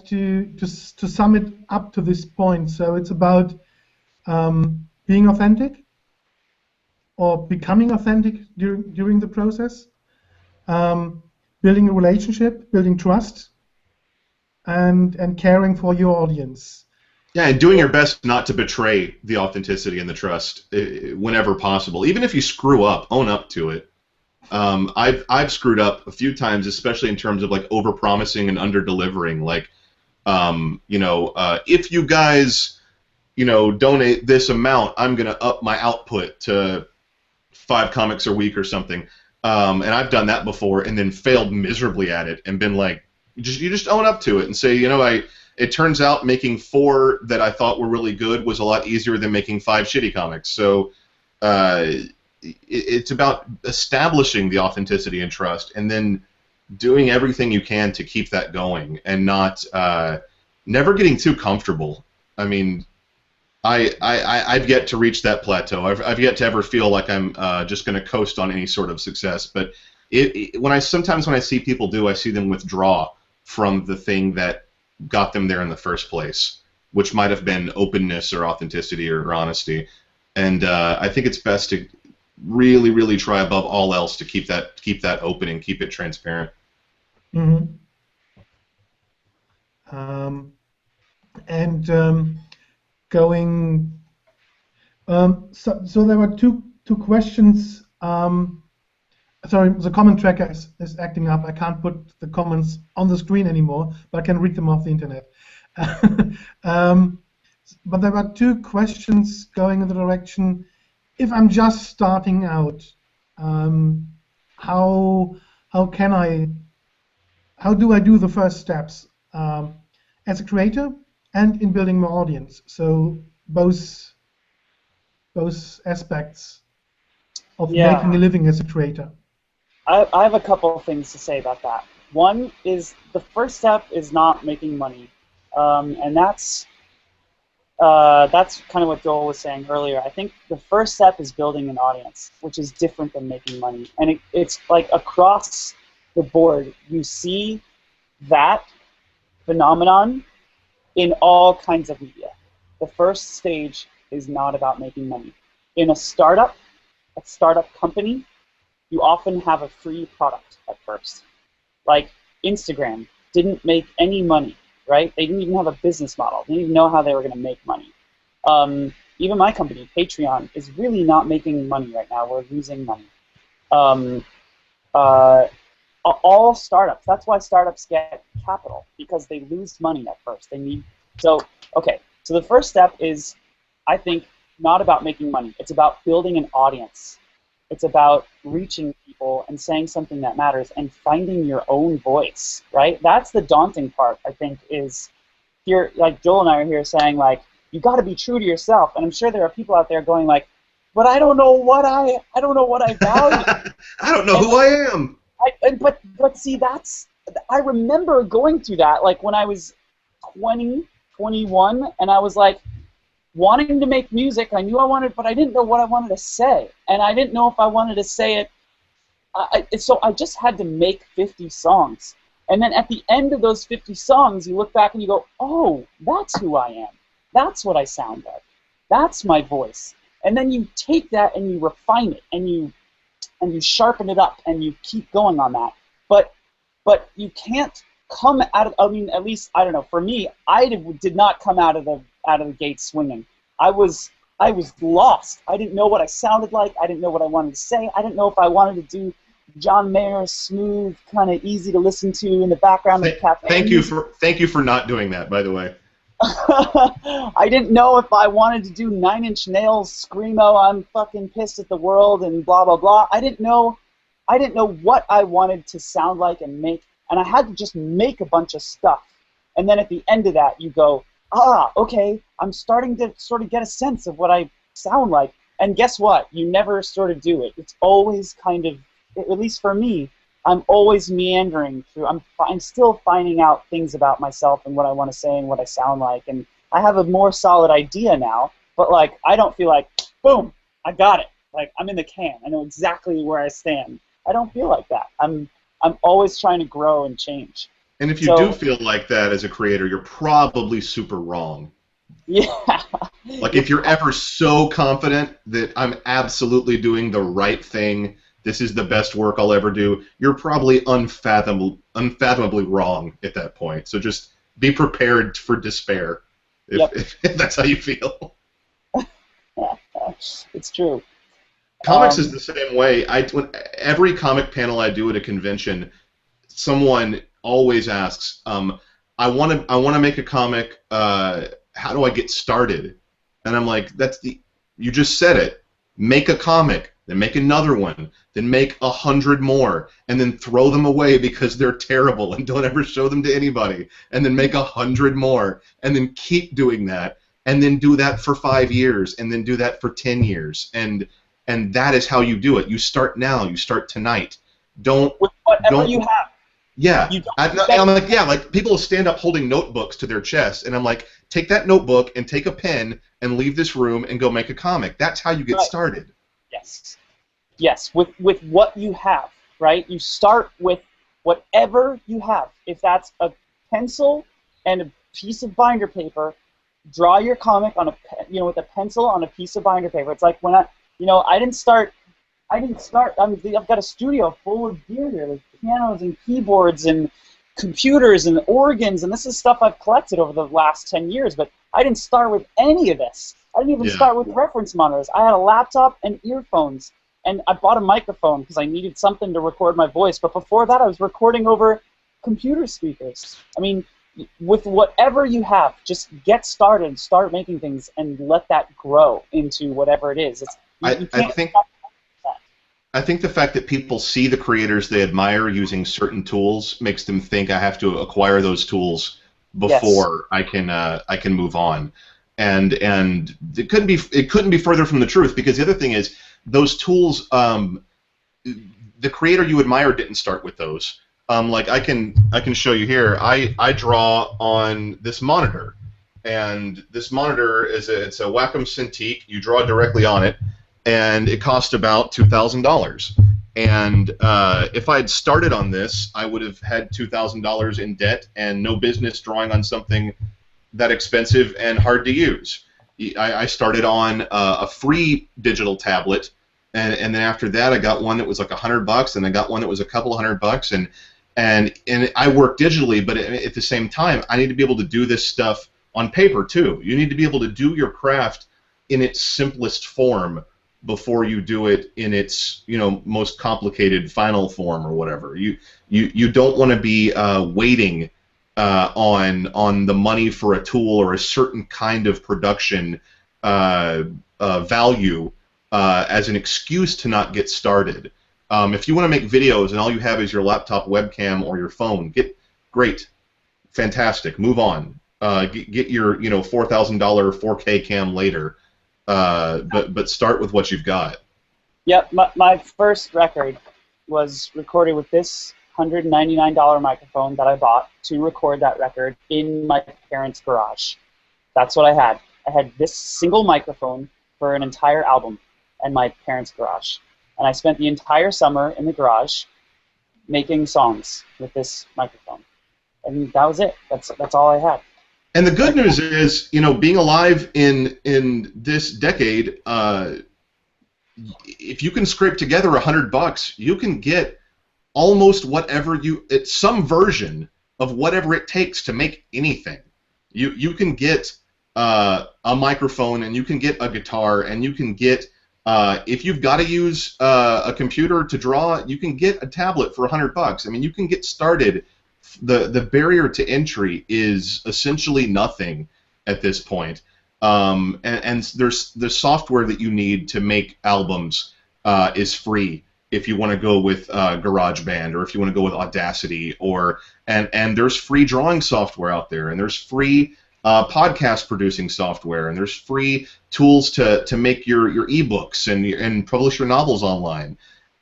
[SPEAKER 1] to sum it up to this point, so it's about being authentic or becoming authentic during the process, building a relationship, building trust, and caring for your audience.
[SPEAKER 2] Yeah, and doing your best not to betray the authenticity and the trust whenever possible. Even if you screw up, own up to it. I've screwed up a few times, especially in terms of like over-promising and under-delivering. Like, if you guys, donate this amount, I'm gonna up my output to 5 comics a week or something. And I've done that before, and then failed miserably at it, and been like, you just own up to it and say, it turns out making 4 that I thought were really good was a lot easier than making 5 shitty comics. So it's about establishing the authenticity and trust, and then doing everything you can to keep that going, and not never getting too comfortable. I mean, I've yet to reach that plateau. I've yet to ever feel like I'm just going to coast on any sort of success. But sometimes when I see people do, I see them withdraw from the thing that got them there in the first place, which might have been openness or authenticity or honesty. And I think it's best to really, really try above all else to keep that open and keep it transparent.
[SPEAKER 1] Mm-hmm. So there were two questions. Sorry, the comment tracker is acting up. I can't put the comments on the screen anymore, but I can read them off the internet. But there were 2 questions going in the direction: if I'm just starting out, how do I do the first steps as a creator and in building my audience? So both aspects of making a living as a creator.
[SPEAKER 4] I have a couple of things to say about that. One is the first step is not making money, and that's kind of what Joel was saying earlier. I think the first step is building an audience, which is different than making money, and it's like across the board. You see that phenomenon in all kinds of media. The first stage is not about making money. In a startup company, you often have a free product at first. Like Instagram didn't make any money, right? They didn't even have a business model. They didn't even know how they were going to make money. Even my company, Patreon, is really not making money right now. We're losing money. All startups, that's why startups get capital, because they lose money at first. So the first step is, I think, not about making money. It's about building an audience. It's about reaching people and saying something that matters and finding your own voice, right? That's the daunting part, I think, is here, like Joel and I are here saying, like, you got to be true to yourself. And I'm sure there are people out there going like, but I don't know what I value.
[SPEAKER 2] I don't know who I am.
[SPEAKER 4] But see, I remember going through that, like when I was 20, 21, and I was like, wanting to make music. I knew I wanted, but I didn't know what I wanted to say, and I didn't know if I wanted to say it. So I just had to make 50 songs, and then at the end of those 50 songs, you look back and you go, "Oh, that's who I am. That's what I sound like. That's my voice." And then you take that and you refine it, and you sharpen it up, and you keep going on that. But you can't come out of. I mean, at least I don't know. For me, I did not come out of the gate swinging. I was lost. I didn't know what I sounded like. I didn't know what I wanted to say. I didn't know if I wanted to do John Mayer's smooth, kind of easy to listen to in the background of the cafe.
[SPEAKER 2] Thank you for not doing that, by the way.
[SPEAKER 4] I didn't know if I wanted to do 9 Inch Nails screamo, I'm fucking pissed at the world and blah blah blah. I didn't know what I wanted to sound like and make and I had to just make a bunch of stuff. And then at the end of that, you go, okay, I'm starting to sort of get a sense of what I sound like. And guess what? You never sort of do it. It's always kind of, at least for me, I'm always meandering through. I'm still finding out things about myself and what I want to say and what I sound like. And I have a more solid idea now, but like I don't feel like, boom, I got it. Like I'm in the can. I know exactly where I stand. I don't feel like that. I'm always trying to grow and change.
[SPEAKER 2] And if you do feel like that as a creator, you're probably super wrong.
[SPEAKER 4] Yeah.
[SPEAKER 2] Like if you're ever so confident that I'm absolutely doing the right thing, this is the best work I'll ever do, you're probably unfathomably wrong at that point. So just be prepared for despair if that's how you feel.
[SPEAKER 4] It's true.
[SPEAKER 2] Comics is the same way. Every comic panel I do at a convention, someone always asks, I want to make a comic. How do I get started? And I'm like, you just said it. Make a comic, then make another one, then make 100 more, and then throw them away because they're terrible and don't ever show them to anybody, and then make 100 more, and then keep doing that, and then do that for 5 years, and then do that for 10 years, and that is how you do it. You start now. You start tonight. With
[SPEAKER 4] whatever you have.
[SPEAKER 2] Yeah, I'm like, like people will stand up holding notebooks to their chest, and I'm like, take that notebook and take a pen and leave this room and go make a comic. That's how you get started.
[SPEAKER 4] Yes, with what you have, right? You start with whatever you have. If that's a pencil and a piece of binder paper, draw your comic on with a pencil on a piece of binder paper. It's like when I've got a studio full of gear here, with pianos and keyboards and computers and organs, and this is stuff I've collected over the last 10 years, but I didn't start with any of this. I didn't even start with reference monitors. I had a laptop and earphones, and I bought a microphone because I needed something to record my voice, but before that I was recording over computer speakers. I mean, with whatever you have, just get started, start making things, and let that grow into whatever it is.
[SPEAKER 2] I think the fact that people see the creators they admire using certain tools makes them think I have to acquire those tools before I can move on, and it couldn't be further from the truth, because the other thing is those tools, the creator you admire didn't start with those. Like I can show you here. I draw on this monitor, and this monitor it's a Wacom Cintiq. You draw directly on it, and it cost about $2,000. And if I had started on this, I would have had $2,000 in debt and no business drawing on something that expensive and hard to use. I started on a free digital tablet, and then after that I got one that was like $100, and I got one that was a couple $100, and I work digitally, but at the same time I need to be able to do this stuff on paper too. You need to be able to do your craft in its simplest form before you do it in its most complicated final form or whatever. You don't want to be waiting on the money for a tool or a certain kind of production value as an excuse to not get started. If you want to make videos and all you have is your laptop webcam or your phone, great, fantastic, move on. Get your $4,000 4K cam later. But start with what you've got.
[SPEAKER 4] Yep, my first record was recorded with this $199 microphone that I bought to record that record in my parents' garage. That's what I had. I had this single microphone for an entire album in my parents' garage. And I spent the entire summer in the garage making songs with this microphone. And that was it. That's all I had.
[SPEAKER 2] And the good news is, being alive in this decade, if you can scrape together $100, you can get almost whatever it's some version of whatever it takes to make anything. You can get a microphone, and you can get a guitar, and you can get if you've got to use a computer to draw, you can get a tablet for $100. I mean, you can get started. The barrier to entry is essentially nothing at this point, and there's the software that you need to make albums is free, if you want to go with GarageBand, or if you want to go with Audacity, and there's free drawing software out there, and there's free podcast producing software, and there's free tools to make your ebooks and publish your novels online.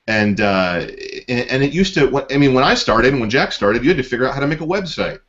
[SPEAKER 2] And it used to, I mean, when I started and when Jack started, you had to figure out how to make a website.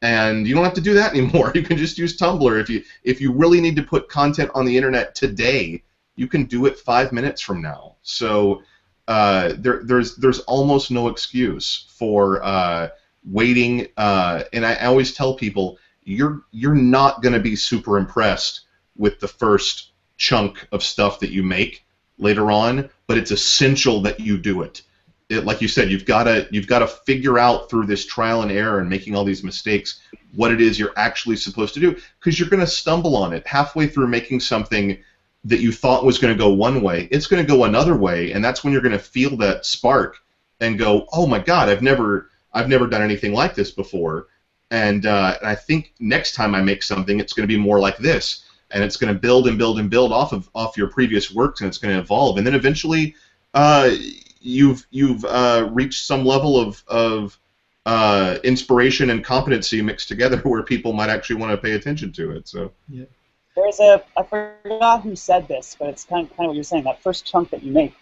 [SPEAKER 2] And you don't have to do that anymore. You can just use Tumblr. If you really need to put content on the internet today, you can do it 5 minutes from now. So there's almost no excuse for waiting. And I always tell people, you're not going to be super impressed with the first chunk of stuff that you make later on, but it's essential that you do it. Like you said, you've got to figure out through this trial and error and making all these mistakes what it is you're actually supposed to do, because you're going to stumble on it halfway through making something that you thought was going to go one way. It's going to go another way, and that's when you're going to feel that spark and go, oh my God, I've never done anything like this before, and I think next time I make something, it's going to be more like this, and it's going to build and build and build off your previous works, and it's going to evolve, and then eventually you've reached some level of inspiration and competency mixed together where people might actually want to pay attention to it. So
[SPEAKER 1] yeah.
[SPEAKER 4] I forgot who said this, but it's kind of what you're saying. That first chunk that you make,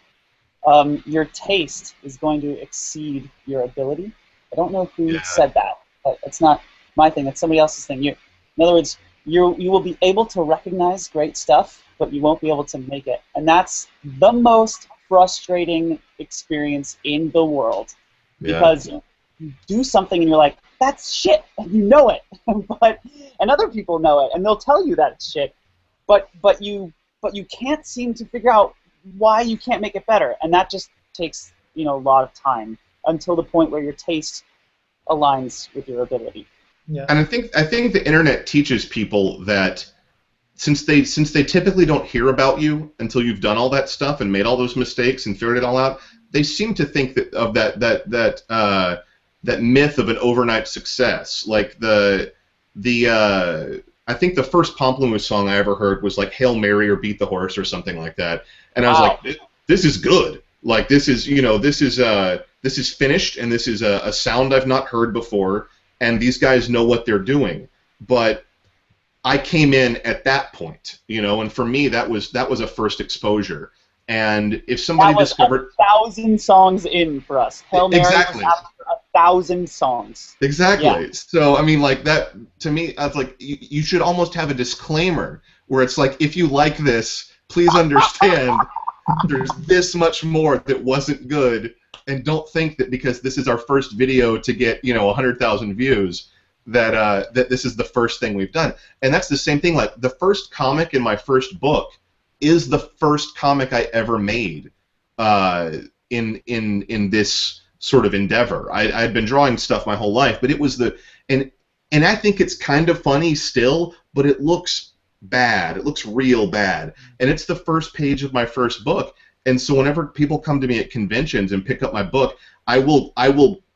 [SPEAKER 4] your taste is going to exceed your ability. I don't know who said that, but it's not my thing. It's somebody else's thing. In other words, you will be able to recognize great stuff, but you won't be able to make it, and that's the most frustrating experience in the world, because you do something and you're like, that's shit, and you know it, and other people know it, and they'll tell you that it's shit, but you can't seem to figure out why you can't make it better, and that just takes a lot of time until the point where your taste aligns with your ability.
[SPEAKER 1] Yeah.
[SPEAKER 2] And I think the internet teaches people that since they typically don't hear about you until you've done all that stuff and made all those mistakes and figured it all out, they seem to think that myth of an overnight success. Like I think the first Pomplamoose song I ever heard was like Hail Mary or Beat the Horse or something like that, and I was like, this is good. Like this is finished, and this is a sound I've not heard before, and these guys know what they're doing. But I came in at that point, and for me that was a first exposure. And if somebody discovered
[SPEAKER 4] 1,000 songs in for us, Hail Mary
[SPEAKER 2] exactly.
[SPEAKER 4] was after 1,000 songs.
[SPEAKER 2] Exactly.
[SPEAKER 4] Yeah.
[SPEAKER 2] So I mean, like that to me, I was like, you should almost have a disclaimer where it's like, if you like this, please understand there's this much more that wasn't good, and don't think that because this is our first video to get 100,000 views that this is the first thing we've done. And that's the same thing. Like the first comic in my first book is the first comic I ever made in this sort of endeavor. I'd been drawing stuff my whole life, but it was and I think it's kind of funny still, but it looks bad. It looks real bad. And it's the first page of my first book. And so whenever people come to me at conventions and pick up my book, I will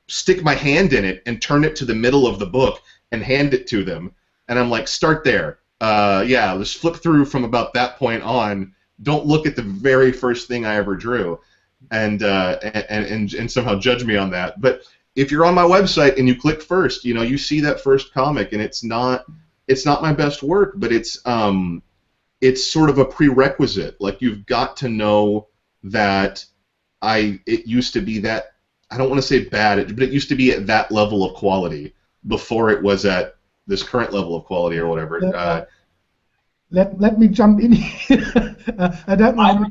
[SPEAKER 2] stick my hand in it and turn it to the middle of the book and hand it to them. And I'm like, start there. Just flip through from about that point on. Don't look at the very first thing I ever drew, and somehow judge me on that. But if you're on my website and you click first, you see that first comic, and it's not my best work, but it's sort of a prerequisite. Like, you've got to know that it used to be that, I don't want to say bad, but it used to be at that level of quality before it was at this current level of quality or whatever.
[SPEAKER 1] Let me jump in here. I don't know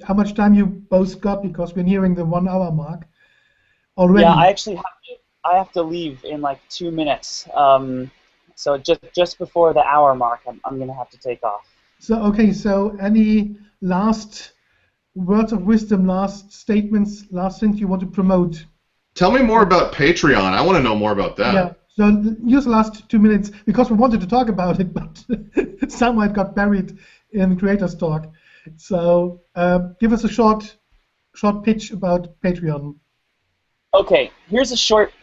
[SPEAKER 1] how much time you both got, because we're nearing the 1 hour mark already.
[SPEAKER 4] Yeah, I actually have to leave in like 2 minutes. So just before the hour mark, I'm gonna have to take off.
[SPEAKER 1] So any last words of wisdom, last statements, last things you want to promote?
[SPEAKER 2] Tell me more about Patreon. I want to know more about that.
[SPEAKER 1] Yeah. So use the last 2 minutes, because we wanted to talk about it, but somehow it got buried in Creators Talk. So give us a short pitch about Patreon.
[SPEAKER 4] Okay, here's a short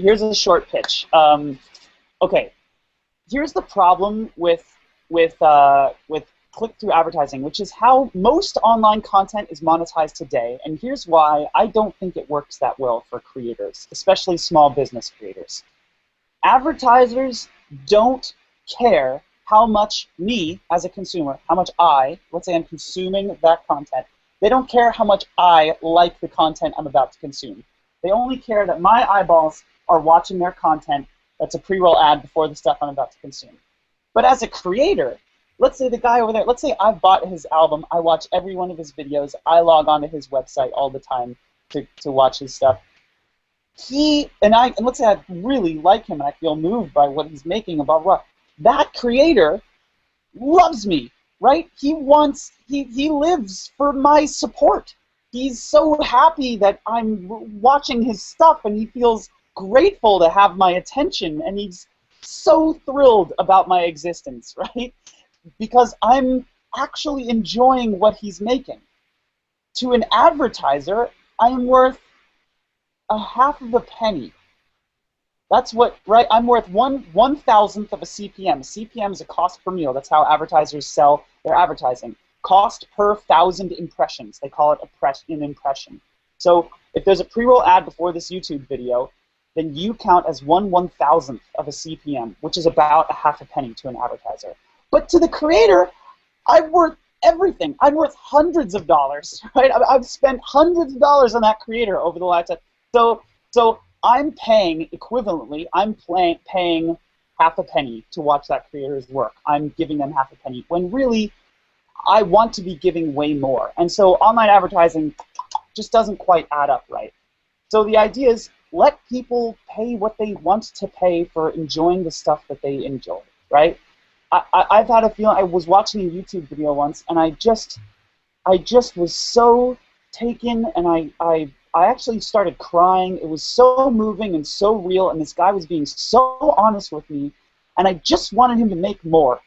[SPEAKER 4] pitch. Okay, here's the problem with click-through advertising, which is how most online content is monetized today. And here's why I don't think it works that well for creators, especially small business creators. Advertisers don't care how much me, as a consumer, how much let's say I'm consuming that content, they don't care how much I like the content I'm about to consume. They only care that my eyeballs are watching their content that's a pre-roll ad before the stuff I'm about to consume. But as a creator, let's say the guy over there, let's say I've bought his album, I watch every one of his videos, I log onto his website all the time to watch his stuff. And let's say I really like him and I feel moved by what he's making and blah, blah, blah. That creator loves me, right? He lives for my support. He's so happy that I'm watching his stuff and he feels grateful to have my attention and he's so thrilled about my existence, right? Because I'm actually enjoying what he's making. To an advertiser, I am worth a half of a penny. That's what, right? I'm worth 1/1000th of a CPM. A CPM is a cost per mille. That's how advertisers sell their advertising. Cost per 1,000 impressions. They call it an impression. So if there's a pre-roll ad before this YouTube video, then you count as 1/1000th of a CPM, which is about a half a penny to an advertiser. But to the creator, I'm worth everything. I'm worth hundreds of dollars, right? I've spent hundreds of dollars on that creator over the lifetime. So I'm paying equivalently. I'm paying half a penny to watch that creator's work. I'm giving them half a penny when really I want to be giving way more. And so online advertising just doesn't quite add up right. So the idea is let people pay what they want to pay for enjoying the stuff that they enjoy, right? I've had a feeling. I was watching a YouTube video once, and I just was so taken, and I actually started crying. It was so moving and so real, and this guy was being so honest with me, and I just wanted him to make more.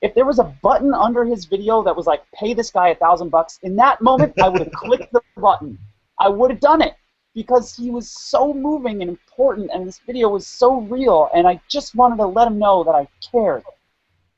[SPEAKER 4] If there was a button under his video that was like, pay this guy $1,000, in that moment, I would have clicked the button. I would have done it because he was so moving and important, and this video was so real, and I just wanted to let him know that I cared.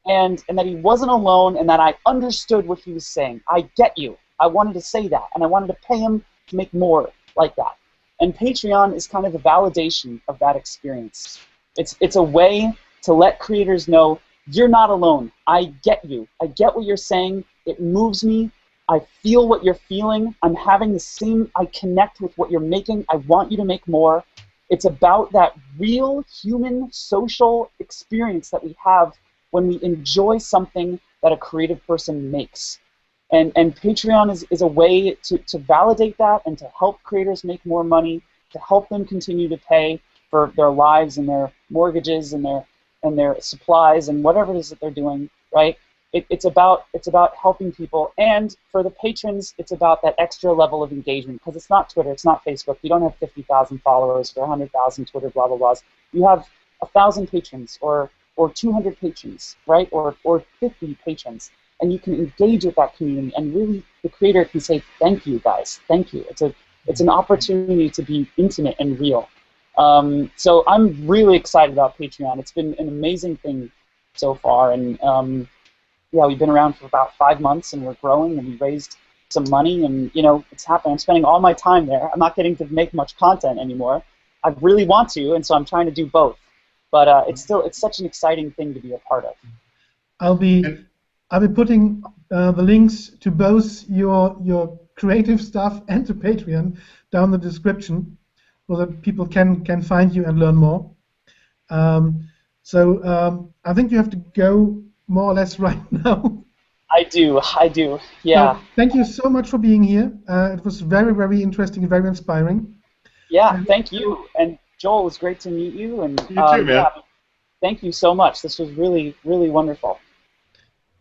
[SPEAKER 4] And that he wasn't alone, and that I understood what he was saying. I get you. I wanted to say that, and I wanted to pay him to make more like that. And Patreon is kind of the validation of that experience. It's a way to let creators know you're not alone. I get you. I get what you're saying. It moves me. I feel what you're feeling. I'm having the same. I connect with what you're making. I want you to make more. It's about that real human social experience that we have when we enjoy something that a creative person makes. And Patreon is a way to validate that and to help creators make more money, to help them continue to pay for their lives and their mortgages and their supplies and whatever it is that they're doing, right? It's about helping people, and for the patrons, it's about that extra level of engagement, because it's not Twitter, it's not Facebook. You don't have 50,000 followers or 100,000 Twitter blah blah blahs. You have 1,000 patrons or 200 patrons, right? Or 50 patrons, and you can engage with that community, and really the creator can say, thank you guys, thank you. It's an opportunity to be intimate and real. So I'm really excited about Patreon. It's been an amazing thing so far, and yeah, we've been around for about 5 months, and we're growing, and we raised some money, and it's happening. I'm spending all my time there. I'm not getting to make much content anymore. I really want to, and so I'm trying to do both. But it's such an exciting thing to be a part of.
[SPEAKER 1] I'll be putting the links to both your creative stuff and to Patreon down in the description, so that people can find you and learn more. So I think you have to go more or less right now.
[SPEAKER 4] I do, yeah.
[SPEAKER 1] So, thank you so much for being here. It was very, very interesting and very inspiring.
[SPEAKER 4] Yeah, thank you. And Joel, it was great to meet you. And
[SPEAKER 2] you too, man.
[SPEAKER 4] Yeah, thank you so much. This was really, really wonderful.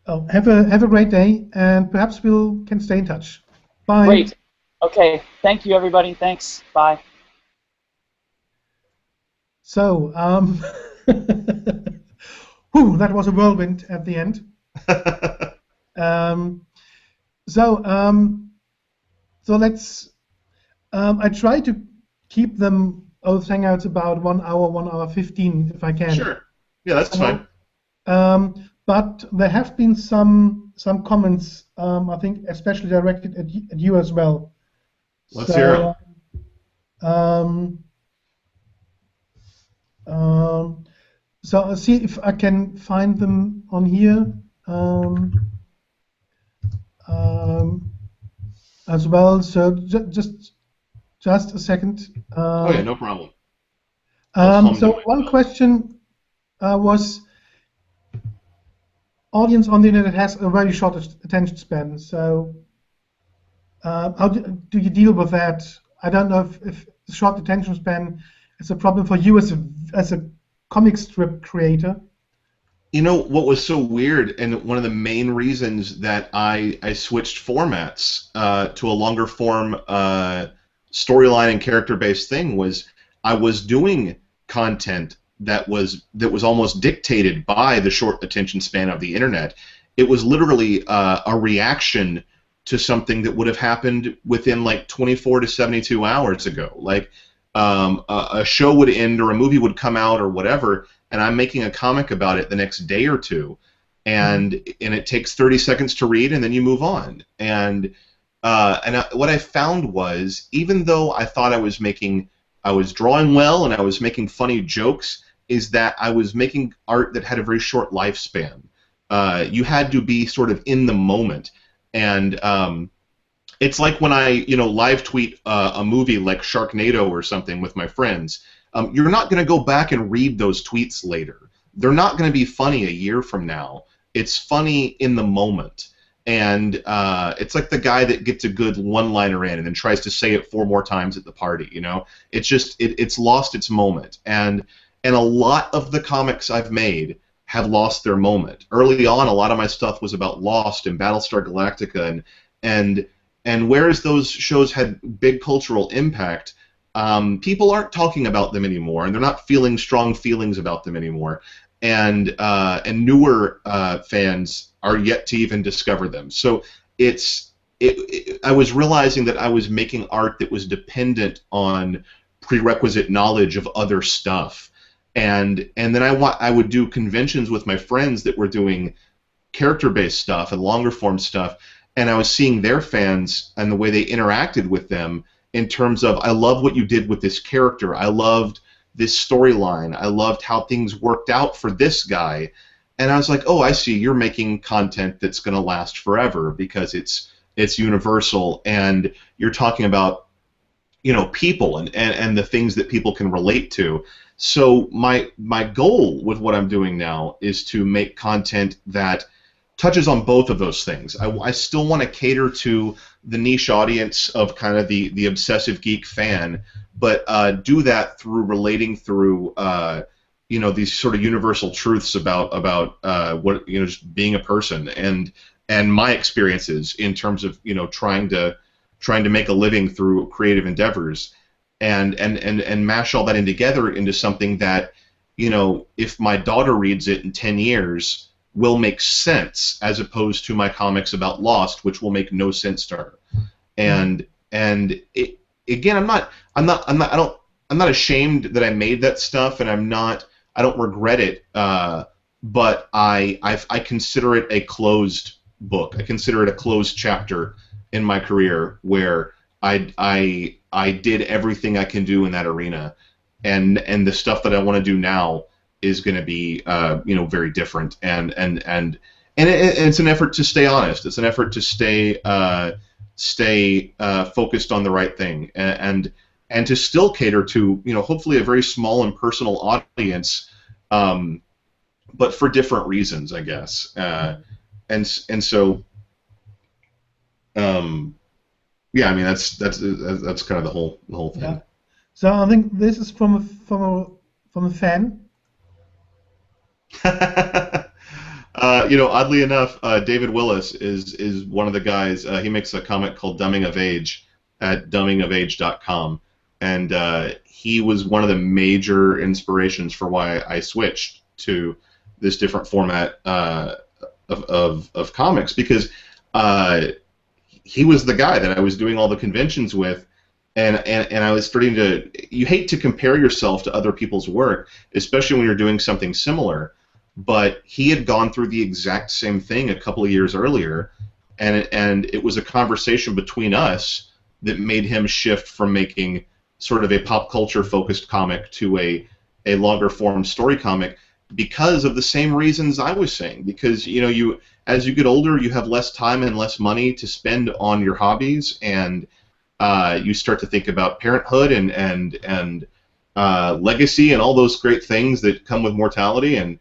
[SPEAKER 1] Oh, have a great day, and perhaps can stay in touch. Bye.
[SPEAKER 4] Great. Okay. Thank you, everybody. Thanks. Bye.
[SPEAKER 1] So, whew, that was a whirlwind at the end. So let's. I try to keep them those hangouts about 1 hour, 1 hour 15, if I can.
[SPEAKER 2] Sure. Yeah, that's fine.
[SPEAKER 1] But there have been some some comments. I think especially directed at you as well.
[SPEAKER 2] Let's hear 'em.
[SPEAKER 1] So I'll see if I can find them on here as well. So just a second.
[SPEAKER 2] Oh yeah, no problem.
[SPEAKER 1] So one question was, audience on the internet has a very short attention span. So how do you deal with that? I don't know if short attention span is a problem for you as a comic strip creator.
[SPEAKER 2] You know what was so weird, and one of the main reasons that I switched formats to a longer form storyline and character-based thing was I was doing content that was almost dictated by the short attention span of the internet. It was literally a reaction to something that would have happened within like 24 to 72 hours ago. Like a show would end or a movie would come out or whatever, and I'm making a comic about it the next day or two, and it takes 30 seconds to read, and then you move on. And what I found was, even though I thought I was drawing well and I was making funny jokes, is that I was making art that had a very short lifespan. You had to be sort of in the moment, and it's like when I live tweet a movie like Sharknado or something with my friends. You're not going to go back and read those tweets later. They're not going to be funny a year from now. It's funny in the moment. And it's like the guy that gets a good one-liner in and then tries to say it 4 more times at the party. It's just it's lost its moment. And a lot of the comics I've made have lost their moment. Early on, a lot of my stuff was about Lost and Battlestar Galactica, and whereas those shows had big cultural impact, people aren't talking about them anymore, and they're not feeling strong feelings about them anymore. And newer fans are yet to even discover them. So I was realizing that I was making art that was dependent on prerequisite knowledge of other stuff. And then I would do conventions with my friends that were doing character-based stuff and longer form stuff, and I was seeing their fans and the way they interacted with them in terms of, I love what you did with this character, I loved this storyline, I loved how things worked out for this guy. And I was like, oh, I see, you're making content that's going to last forever because it's universal, and you're talking about people and the things that people can relate to. So my goal with what I'm doing now is to make content that touches on both of those things. I still want to cater to the niche audience of kind of the obsessive geek fan, but do that through relating through these sort of universal truths about what just being a person and my experiences in terms of trying to make a living through creative endeavors, and mash all that in together into something that if my daughter reads it in 10 years will make sense, as opposed to my comics about Lost, which will make no sense to her. And again, I'm not ashamed that I made that stuff, and I don't regret it. But I consider it a closed book. I consider it a closed chapter in my career where I did everything I can do in that arena, and the stuff that I want to do now is going to be very different, and it's an effort to stay honest. It's an effort to stay focused on the right thing, and to still cater to hopefully a very small and personal audience, but for different reasons, I guess. And so yeah, I mean that's kind of the whole thing.
[SPEAKER 1] Yeah. So I think this is from a fan.
[SPEAKER 2] Oddly enough, David Willis is one of the guys. He makes a comic called Dumbing of Age at dumbingofage.com, and he was one of the major inspirations for why I switched to this different format of comics, because he was the guy that I was doing all the conventions with, and I was starting to. You hate to compare yourself to other people's work, especially when you're doing something similar. but he had gone through the exact same thing a couple of years earlier, and it was a conversation between us that made him shift from making sort of a pop culture focused comic to a longer form story comic because of the same reasons I was saying. Because you as you get older, you have less time and less money to spend on your hobbies, and you start to think about parenthood and legacy and all those great things that come with mortality. And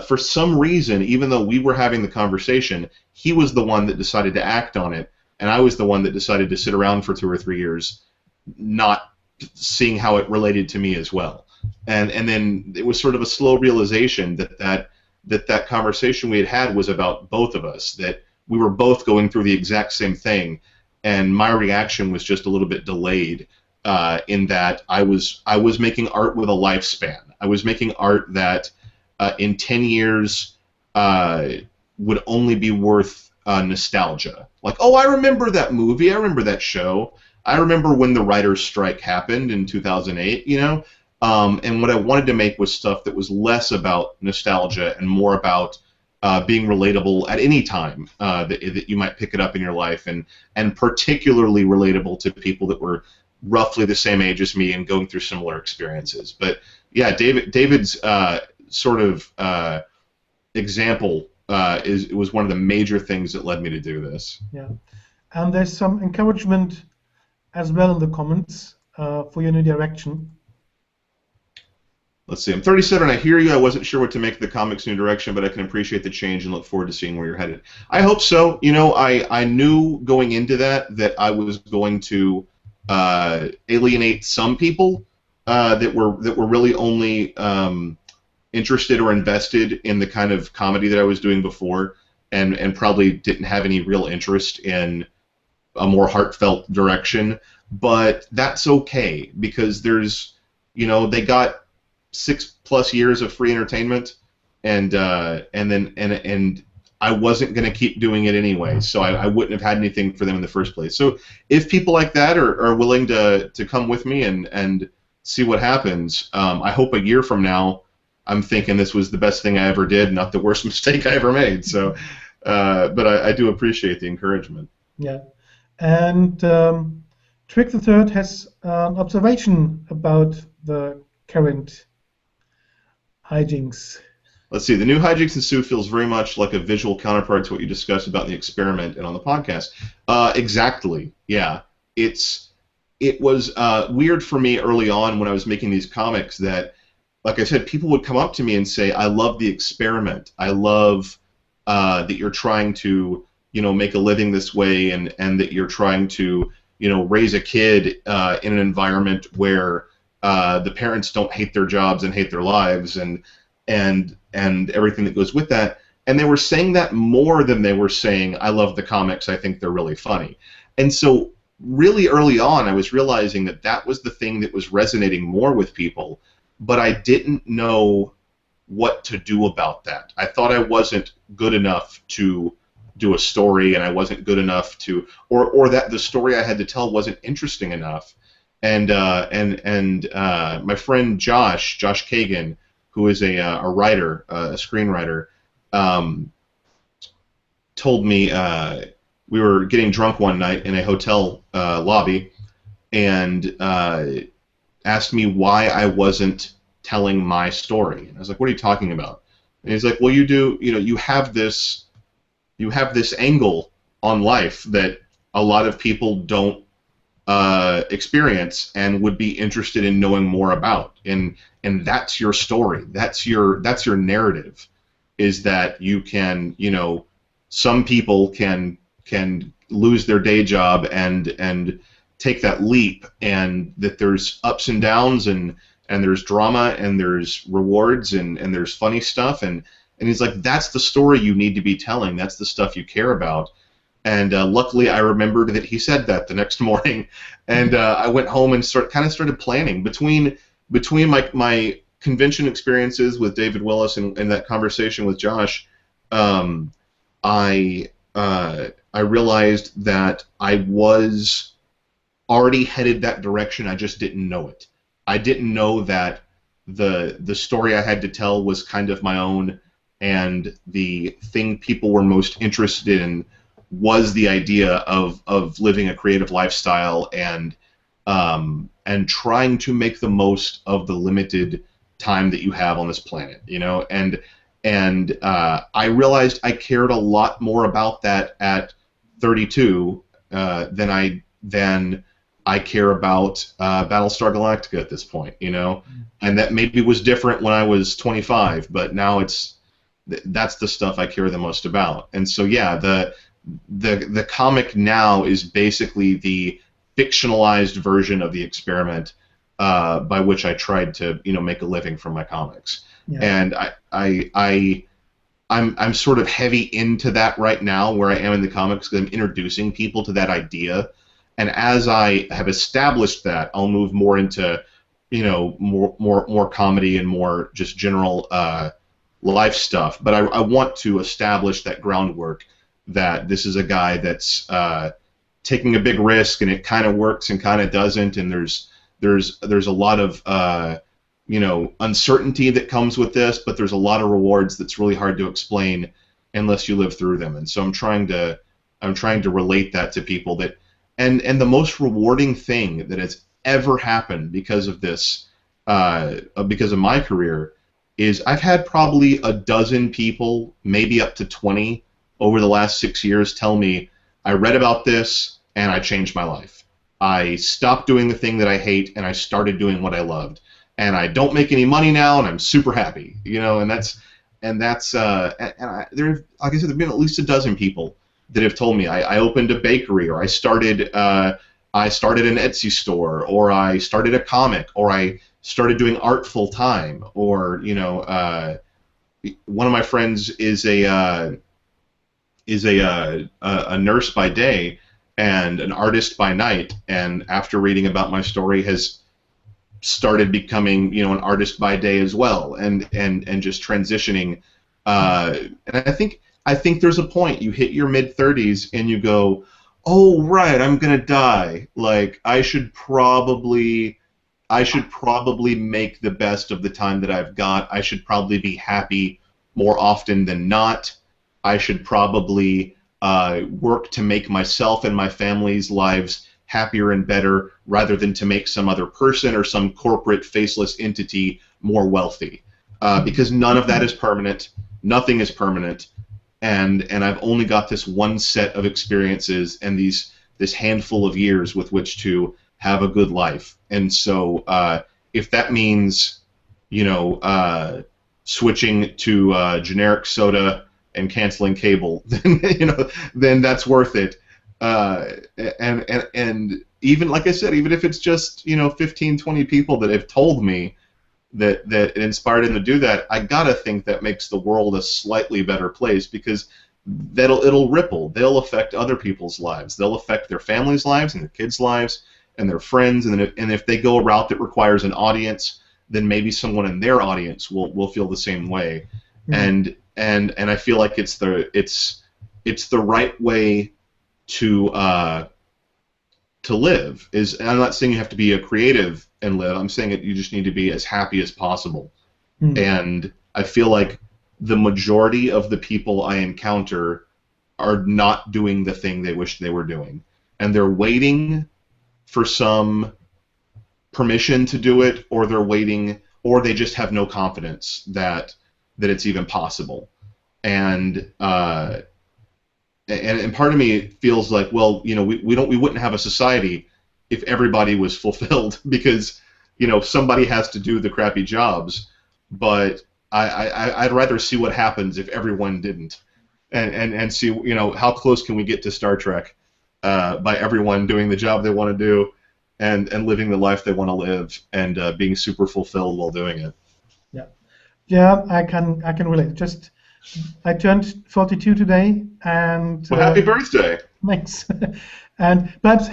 [SPEAKER 2] for some reason, even though we were having the conversation, he was the one that decided to act on it, and I was the one that decided to sit around for 2 or 3 years, not seeing how it related to me as well. And then it was sort of a slow realization that conversation we had was about both of us, that we were both going through the exact same thing, and my reaction was just a little bit delayed in that I was making art with a lifespan. I was making art that in 10 years would only be worth nostalgia. Like, oh, I remember that movie, I remember that show, I remember when the writer's strike happened in 2008, and what I wanted to make was stuff that was less about nostalgia and more about being relatable at any time that you might pick it up in your life, and particularly relatable to people that were roughly the same age as me and going through similar experiences. But yeah, David's sort of example was one of the major things that led me to do this.
[SPEAKER 1] Yeah, and there's some encouragement as well in the comments for your new direction.
[SPEAKER 2] Let's see. I'm 37. I hear you. I wasn't sure what to make of the comics' new direction, but I can appreciate the change and look forward to seeing where you're headed. I hope so. I knew going into that I was going to alienate some people that were really only interested or invested in the kind of comedy that I was doing before, and probably didn't have any real interest in a more heartfelt direction. But that's okay, because there's, they got 6+ years of free entertainment, and I wasn't going to keep doing it anyway, so I wouldn't have had anything for them in the first place. So if people like that are willing to come with me and see what happens, I hope a year from now I'm thinking this was the best thing I ever did, not the worst mistake I ever made. So, but I do appreciate the encouragement.
[SPEAKER 1] Yeah, and Trick the Third has an observation about the current hijinks.
[SPEAKER 2] Let's see. The new Hijinks Ensue feels very much like a visual counterpart to what you discussed about the experiment and on the podcast. Exactly. Yeah. It was weird for me early on when I was making these comics that, like I said, people would come up to me and say, "I love the experiment. I love that you're trying to, make a living this way, and that you're trying to, raise a kid in an environment where the parents don't hate their jobs and hate their lives, and everything that goes with that." And they were saying that more than they were saying, "I love the comics. I think they're really funny." And so really early on, I was realizing that was the thing that was resonating more with people, but I didn't know what to do about that. I thought I wasn't good enough to do a story, and I wasn't good enough to, or that the story I had to tell wasn't interesting enough. And my friend Josh Kagan, who is a writer, a screenwriter, told me we were getting drunk one night in a hotel lobby, and asked me why I wasn't telling my story. And I was like, "What are you talking about?" And he's like, "Well, you have this angle on life that a lot of people don't experience and would be interested in knowing more about, and that's your story. That's your narrative, is that you can, some people can lose their day job and take that leap, and that there's ups and downs, and there's drama, and there's rewards, and there's funny stuff, and he's like, that's the story you need to be telling. That's the stuff you care about." And luckily, I remembered that he said that the next morning, and I went home and started planning between my convention experiences with David Willis and that conversation with Josh. I realized that I was already headed that direction. I just didn't know it. I didn't know that the story I had to tell was kind of my own and the thing people were most interested in was the idea of living a creative lifestyle and trying to make the most of the limited time that you have on this planet, you know, and I realized I cared a lot more about that at 32 than I care about Battlestar Galactica at this point, you know, and that maybe was different when I was 25, but now that's the stuff I care the most about. And so yeah, the comic now is basically the fictionalized version of the experiment by which I tried to, you know, make a living from my comics. Yeah. And I'm sort of heavy into that right now, where I am in the comics, because I'm introducing people to that idea. And as I have established that, I'll move more into, you know, more comedy and more just general life stuff. But I want to establish that groundwork that this is a guy that's taking a big risk, and it kind of works and kind of doesn't, and there's a lot of you know, uncertainty that comes with this, but there's a lot of rewards that's really hard to explain unless you live through them. And so I'm trying to relate that to people, that and the most rewarding thing that has ever happened because of this, because of my career, is I've had probably a dozen people, maybe up to 20, over the last 6 years tell me, I read about this and I changed my life. I stopped doing the thing that I hate and I started doing what I loved. And I don't make any money now, and I'm super happy, you know. And that's like I said, there've been at least a dozen people that have told me I opened a bakery, or I started an Etsy store, or I started a comic, or I started doing art full time, or you know, one of my friends is a nurse by day and an artist by night, and after reading about my story has started becoming, you know, an artist by day as well, and just transitioning. And I think there's a point, you hit your mid-30s and you go, oh right, I'm gonna die. Like I should probably make the best of the time that I've got. I should probably be happy more often than not. I should probably work to make myself and my family's lives happier and better, rather than to make some other person or some corporate faceless entity more wealthy, because none of that is permanent. Nothing is permanent, and I've only got this one set of experiences and this handful of years with which to have a good life. And so if that means, you know, switching to generic soda and canceling cable, then you know, then that's worth it. And even, like I said, even if it's just, you know, 15, 20 people that have told me that it inspired them to do that, I gotta think that makes the world a slightly better place, because it'll ripple. They'll affect other people's lives. They'll affect their families' lives and their kids' lives and their friends. And if they go a route that requires an audience, then maybe someone in their audience will feel the same way. Mm-hmm. And I feel like it's the right way to live. And I'm not saying you have to be a creative and live. I'm saying that you just need to be as happy as possible. Mm-hmm. And I feel like the majority of the people I encounter are not doing the thing they wish they were doing, and they're waiting for some permission to do it, or they just have no confidence that it's even possible. And part of me feels like, well, you know, we wouldn't have a society if everybody was fulfilled, because, you know, somebody has to do the crappy jobs. But I'd rather see what happens if everyone didn't, and see, you know, how close can we get to Star Trek by everyone doing the job they want to do and living the life they want to live, and being super fulfilled while doing it.
[SPEAKER 1] Yeah, I can relate. I turned 42 today, and
[SPEAKER 2] well, happy birthday!
[SPEAKER 1] Thanks. And perhaps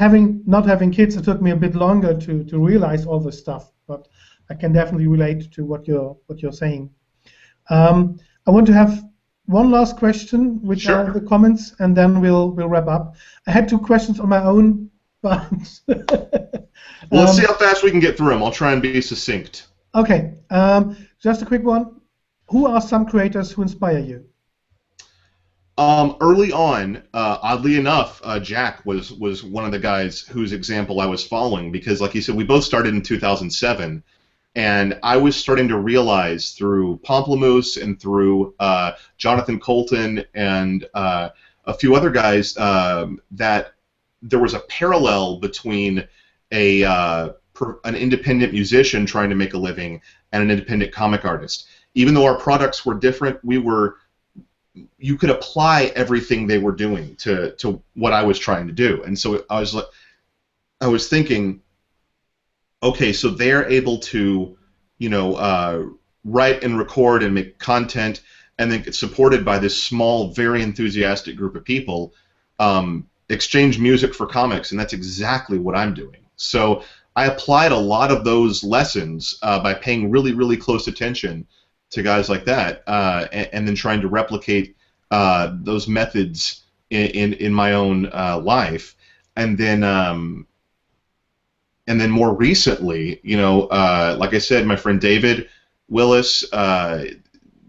[SPEAKER 1] not having kids, it took me a bit longer to realize all this stuff, but I can definitely relate to what you're saying. I want to have one last question, which
[SPEAKER 2] Sure.
[SPEAKER 1] are the comments, and then we'll wrap up. I had 2 questions on my own, but
[SPEAKER 2] well, let's see how fast we can get through them. I'll try and be succinct.
[SPEAKER 1] Okay, just a quick one. who are some creators who inspire you?
[SPEAKER 2] Early on, oddly enough, Jack was one of the guys whose example I was following because, like you said, we both started in 2007, and I was starting to realize through Pomplamoose and through Jonathan Colton and a few other guys that there was a parallel between an independent musician trying to make a living and an independent comic artist. Even though our products were different, you could apply everything they were doing to what I was trying to do. And so I was thinking, okay, so they're able to, write and record and make content and then get supported by this small, very enthusiastic group of people, exchange music for comics, and that's exactly what I'm doing. So I applied a lot of those lessons by paying really, really close attention to guys like that, and then trying to replicate those methods in my own life, and then more recently, like I said, my friend David Willis, I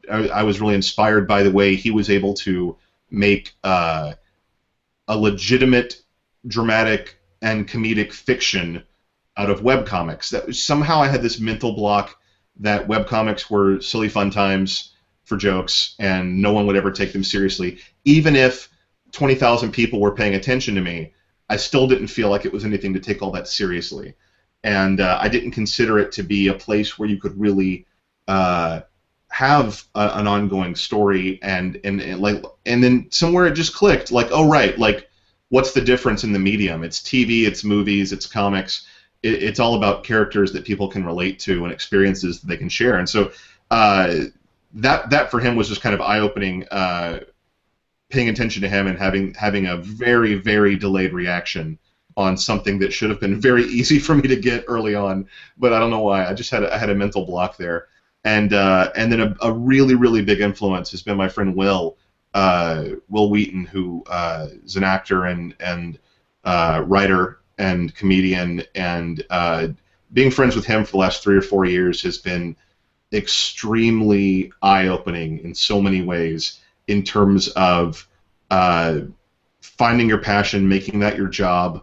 [SPEAKER 2] was really inspired by the way he was able to make a legitimate, dramatic, and comedic fiction out of webcomics. That somehow I had this mental block that webcomics were silly fun times for jokes, and no one would ever take them seriously. Even if 20,000 people were paying attention to me, I still didn't feel like it was anything to take all that seriously. And I didn't consider it to be a place where you could really have an ongoing story, and then somewhere it just clicked, like, oh right, like what's the difference in the medium? It's TV, it's movies, it's comics. It's all about characters that people can relate to and experiences that they can share. And so that for him was just kind of eye-opening, paying attention to him and having a very, very delayed reaction on something that should have been very easy for me to get early on, but I don't know why. I had a mental block there. And then a really, really big influence has been my friend Will Wheaton, who is an actor and writer and comedian, and being friends with him for the last 3 or 4 years has been extremely eye-opening in so many ways in terms of finding your passion, making that your job,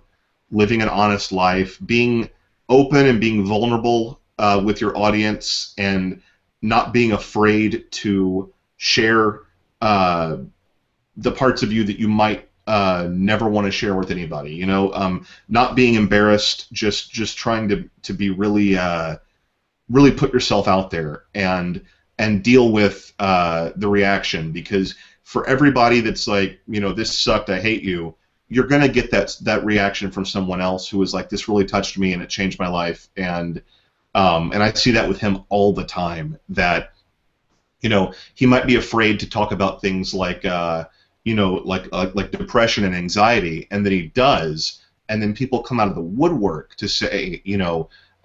[SPEAKER 2] living an honest life, being open and being vulnerable with your audience, and not being afraid to share the parts of you that you might never want to share with anybody. Not being embarrassed, just trying to be really really put yourself out there and deal with the reaction, because for everybody that's like, this sucked, I hate you, you're gonna get that reaction from someone else who was like, this really touched me and it changed my life, and I see that with him all the time, that he might be afraid to talk about things like like depression and anxiety, and then he does, and then people come out of the woodwork to say,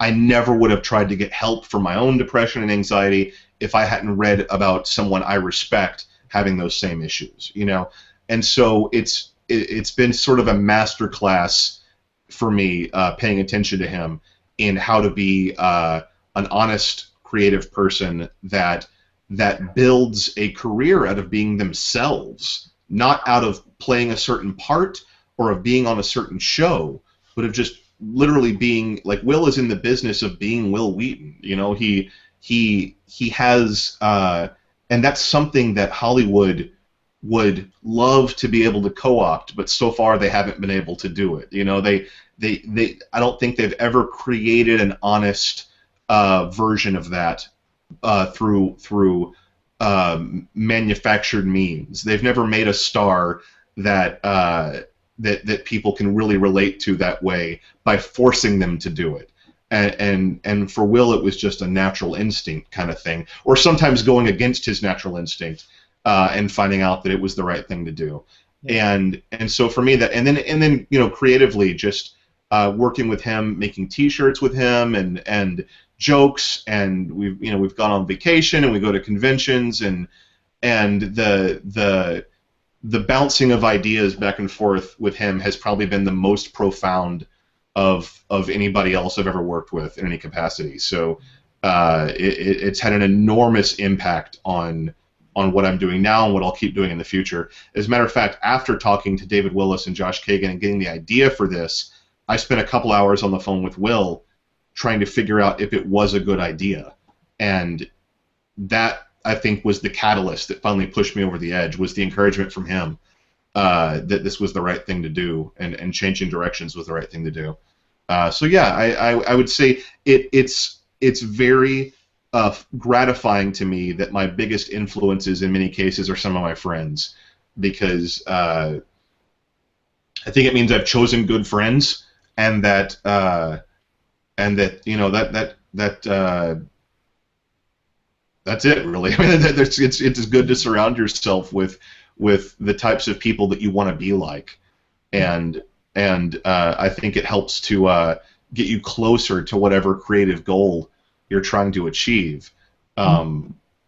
[SPEAKER 2] I never would have tried to get help for my own depression and anxiety if I hadn't read about someone I respect having those same issues, and so it's been sort of a master class for me, paying attention to him in how to be an honest, creative person that builds a career out of being themselves, not out of playing a certain part or of being on a certain show, but of just literally being, like, Will is in the business of being Will Wheaton. He has, and that's something that Hollywood would love to be able to co-opt, but so far they haven't been able to do it. They I don't think they've ever created an honest version of that through manufactured means. They've never made a star that that people can really relate to that way by forcing them to do it. And for Will, it was just a natural instinct kind of thing, or sometimes going against his natural instinct and finding out that it was the right thing to do. Yeah. And so for me, that and then creatively, just working with him, making T-shirts with him, and jokes, and we've gone on vacation and we go to conventions, and the bouncing of ideas back and forth with him has probably been the most profound of anybody else I've ever worked with in any capacity. So it's had an enormous impact on what I'm doing now and what I'll keep doing in the future. As a matter of fact, after talking to David Willis and Josh Kagan and getting the idea for this, I spent a couple hours on the phone with Will trying to figure out if it was a good idea. And that, I think, was the catalyst that finally pushed me over the edge, was the encouragement from him that this was the right thing to do, and changing directions was the right thing to do. So yeah, I would say it's very gratifying to me that my biggest influences in many cases are some of my friends, because I think it means I've chosen good friends, and that you know that's it really. I mean, it's good to surround yourself with the types of people that you want to be like, and I think it helps to get you closer to whatever creative goal you're trying to achieve,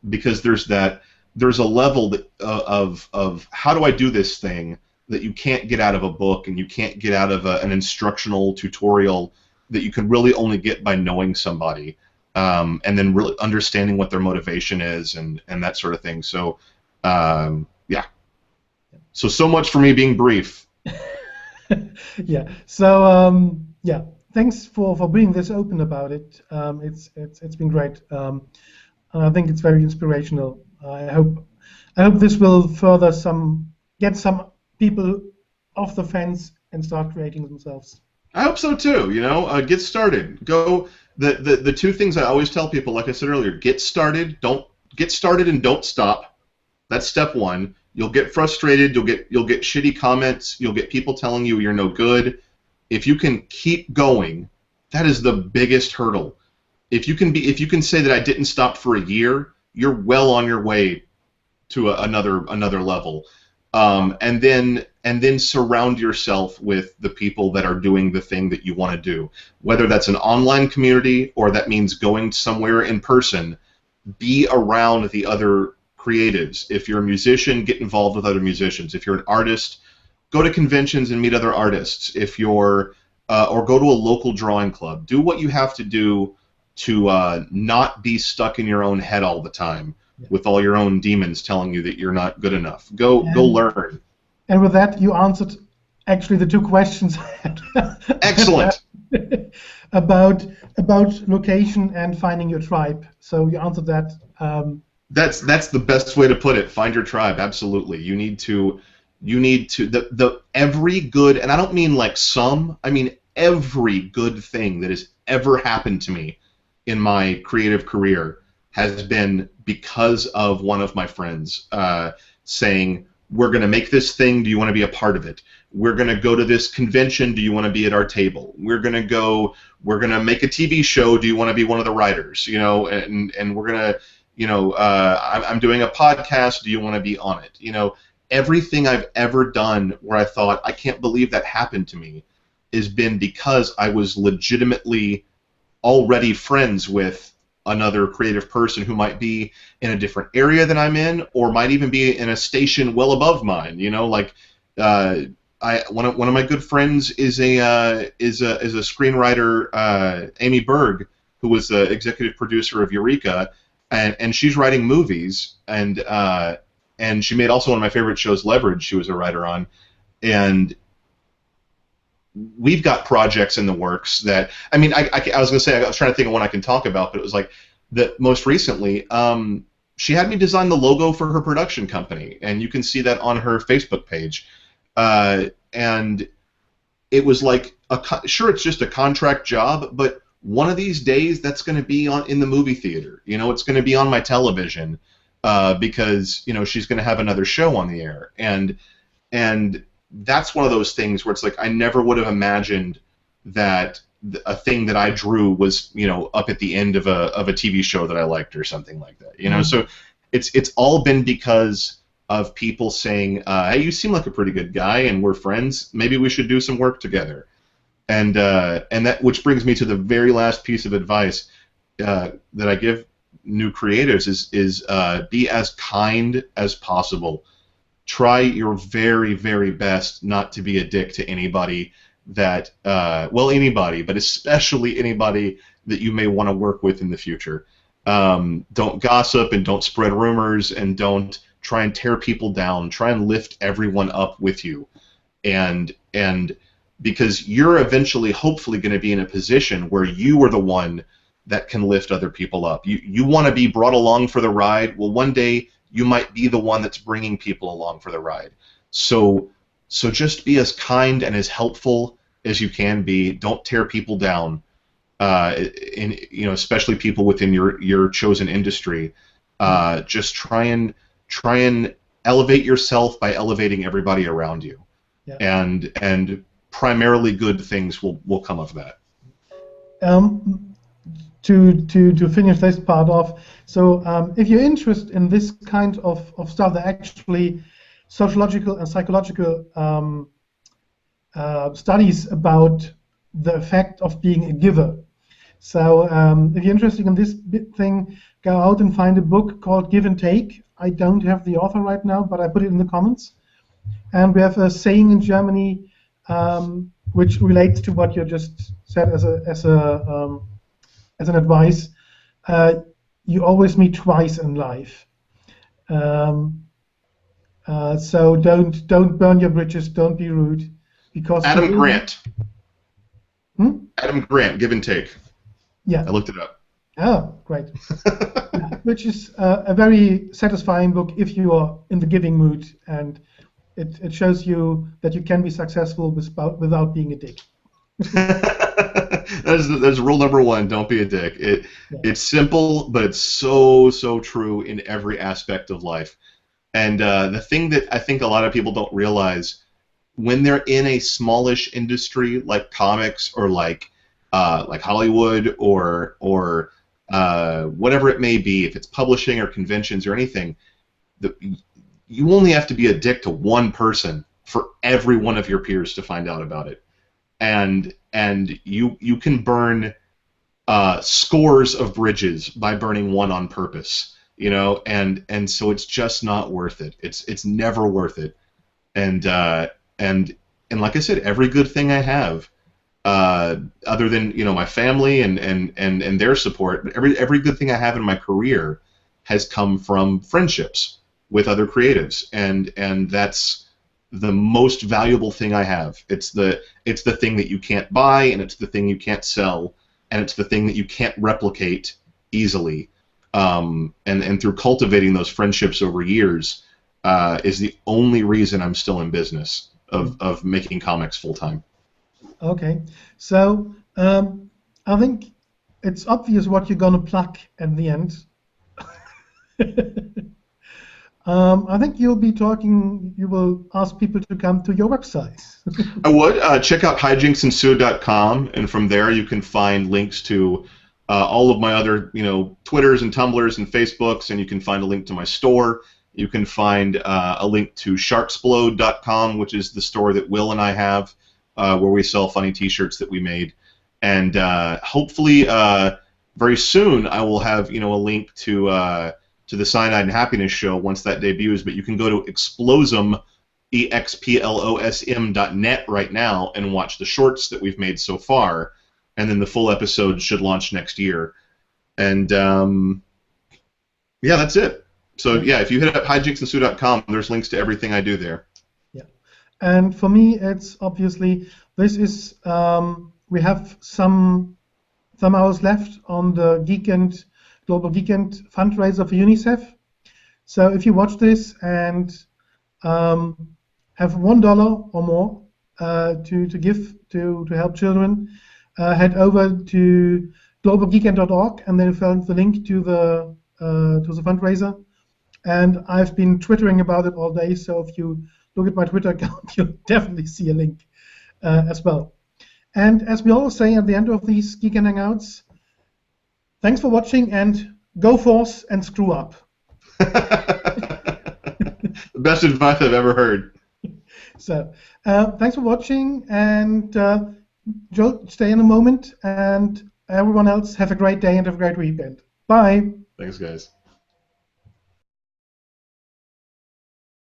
[SPEAKER 2] because there's a level of how do I do this thing that you can't get out of a book, and you can't get out of an instructional tutorial, that you can really only get by knowing somebody, and then really understanding what their motivation is, and that sort of thing. So yeah, so much for me being brief.
[SPEAKER 1] Yeah. So yeah, thanks for being this open about it. It's been great. And I think it's very inspirational. I hope this will further get some people off the fence and start creating themselves.
[SPEAKER 2] I hope so too. You know, get started. Go. The two things I always tell people, like I said earlier, get started. Don't get started and don't stop. That's step one. You'll get frustrated. You'll get shitty comments. You'll get people telling you you're no good. If you can keep going, that is the biggest hurdle. If you can say that I didn't stop for a year, you're well on your way to another level. And then surround yourself with the people that are doing the thing that you want to do. Whether that's an online community or that means going somewhere in person, be around the other creatives. If you're a musician, get involved with other musicians. If you're an artist, go to conventions and meet other artists. If you're or go to a local drawing club. Do what you have to do to not be stuck in your own head all the time with all your own demons telling you that you're not good enough. Go learn.
[SPEAKER 1] And with that, you answered actually the two questions I had.
[SPEAKER 2] Excellent.
[SPEAKER 1] about location and finding your tribe. So you answered that.
[SPEAKER 2] That's the best way to put it. Find your tribe. Absolutely. You need to the every good, and I don't mean like some, I mean every good thing that has ever happened to me in my creative career has been because of one of my friends saying, we're going to make this thing, do you want to be a part of it? We're going to go to this convention, do you want to be at our table? We're going to make a TV show, do you want to be one of the writers? You know, and we're going to, you know, I'm doing a podcast, do you want to be on it? You know, everything I've ever done where I thought, I can't believe that happened to me, has been because I was legitimately already friends with another creative person who might be in a different area than I'm in, or might even be in a station well above mine. You know, like one of my good friends is a screenwriter, Amy Berg, who was the executive producer of Eureka, and she's writing movies, and she made also one of my favorite shows, Leverage. She was a writer on, and we've got projects in the works that, I mean, I was going to say, I was trying to think of one I can talk about, but it was like that most recently, she had me design the logo for her production company, and you can see that on her Facebook page. And it was like, sure, it's just a contract job, but one of these days that's going to be in the movie theater. You know, it's going to be on my television because, you know, she's going to have another show on the air. And that's one of those things where it's like I never would have imagined that a thing that I drew was, you know, up at the end of a TV show that I liked or something like that. You know, so it's all been because of people saying, hey, you seem like a pretty good guy, and we're friends. Maybe we should do some work together. And that, which brings me to the very last piece of advice that I give new creatives is be as kind as possible. Try your very, very best not to be a dick to anybody, that, well, anybody, but especially anybody that you may want to work with in the future. Don't gossip and don't spread rumors and don't try and tear people down. Try and lift everyone up with you, and because you're eventually, hopefully, going to be in a position where you are the one that can lift other people up. You want to be brought along for the ride. Well, one day you might be the one that's bringing people along for the ride. So just be as kind and as helpful as you can be. Don't tear people down. Especially people within your chosen industry. Just try and elevate yourself by elevating everybody around you.
[SPEAKER 1] Yeah.
[SPEAKER 2] And primarily good things will come of that.
[SPEAKER 1] To finish this part off, so if you're interested in this kind of stuff, that actually sociological and psychological studies about the effect of being a giver. So if you're interested in this thing, go out and find a book called Give and Take. I don't have the author right now, but I put it in the comments. And we have a saying in Germany which relates to what you just said as an advice. You always meet twice in life. So don't burn your bridges. Don't be rude, because
[SPEAKER 2] Adam Grant.
[SPEAKER 1] Adam
[SPEAKER 2] Grant, Give and Take.
[SPEAKER 1] Yeah.
[SPEAKER 2] I looked it up.
[SPEAKER 1] Oh, great. Yeah, which is a very satisfying book if you are in the giving mood, and it shows you that you can be successful without being a dick.
[SPEAKER 2] That's rule number one. Don't be a dick. It's simple, but it's so true in every aspect of life. And the thing that I think a lot of people don't realize, when they're in a smallish industry like comics or like Hollywood or whatever it may be, if it's publishing or conventions or anything, you only have to be a dick to one person for every one of your peers to find out about it. And you can burn scores of bridges by burning one on purpose, and so it's just not worth it. It's never worth it. And like I said, every good thing I have, other than my family and their support, but every good thing I have in my career has come from friendships with other creatives, and that's the most valuable thing I have. It's the thing that you can't buy, and it's the thing you can't sell, and it's the thing that you can't replicate easily. And through cultivating those friendships over years is the only reason I'm still in business of making comics full time.
[SPEAKER 1] Okay, so I think it's obvious what you're going to pluck at the end. I think you will ask people to come to your website.
[SPEAKER 2] I would. Check out hijinksensue.com, and from there you can find links to all of my other, Twitters and Tumblrs and Facebooks, and you can find a link to my store. You can find a link to sharksplode.com, which is the store that Will and I have, where we sell funny T-shirts that we made. And hopefully very soon I will have, a link to the Cyanide and Happiness show once that debuts. But you can go to Explosm, explosm.net right now and watch the shorts that we've made so far. And then the full episode should launch next year. And yeah, that's it. So yeah, if you hit up hijinksensue.com, there's links to everything I do there.
[SPEAKER 1] Yeah, and for me, it's obviously this is we have some hours left on the Global Geekend fundraiser for UNICEF. So if you watch this and have $1 or more to give to help children, head over to globalgeekend.org and then you'll find the link to the fundraiser. And I've been twittering about it all day, so if you look at my Twitter account, you'll definitely see a link as well. And as we always say at the end of these Geekend Hangouts, thanks for watching, and go forth and screw up.
[SPEAKER 2] The best advice I've ever heard.
[SPEAKER 1] So, thanks for watching, and Joe, stay in a moment, and everyone else, have a great day and have a great weekend. Bye.
[SPEAKER 2] Thanks, guys.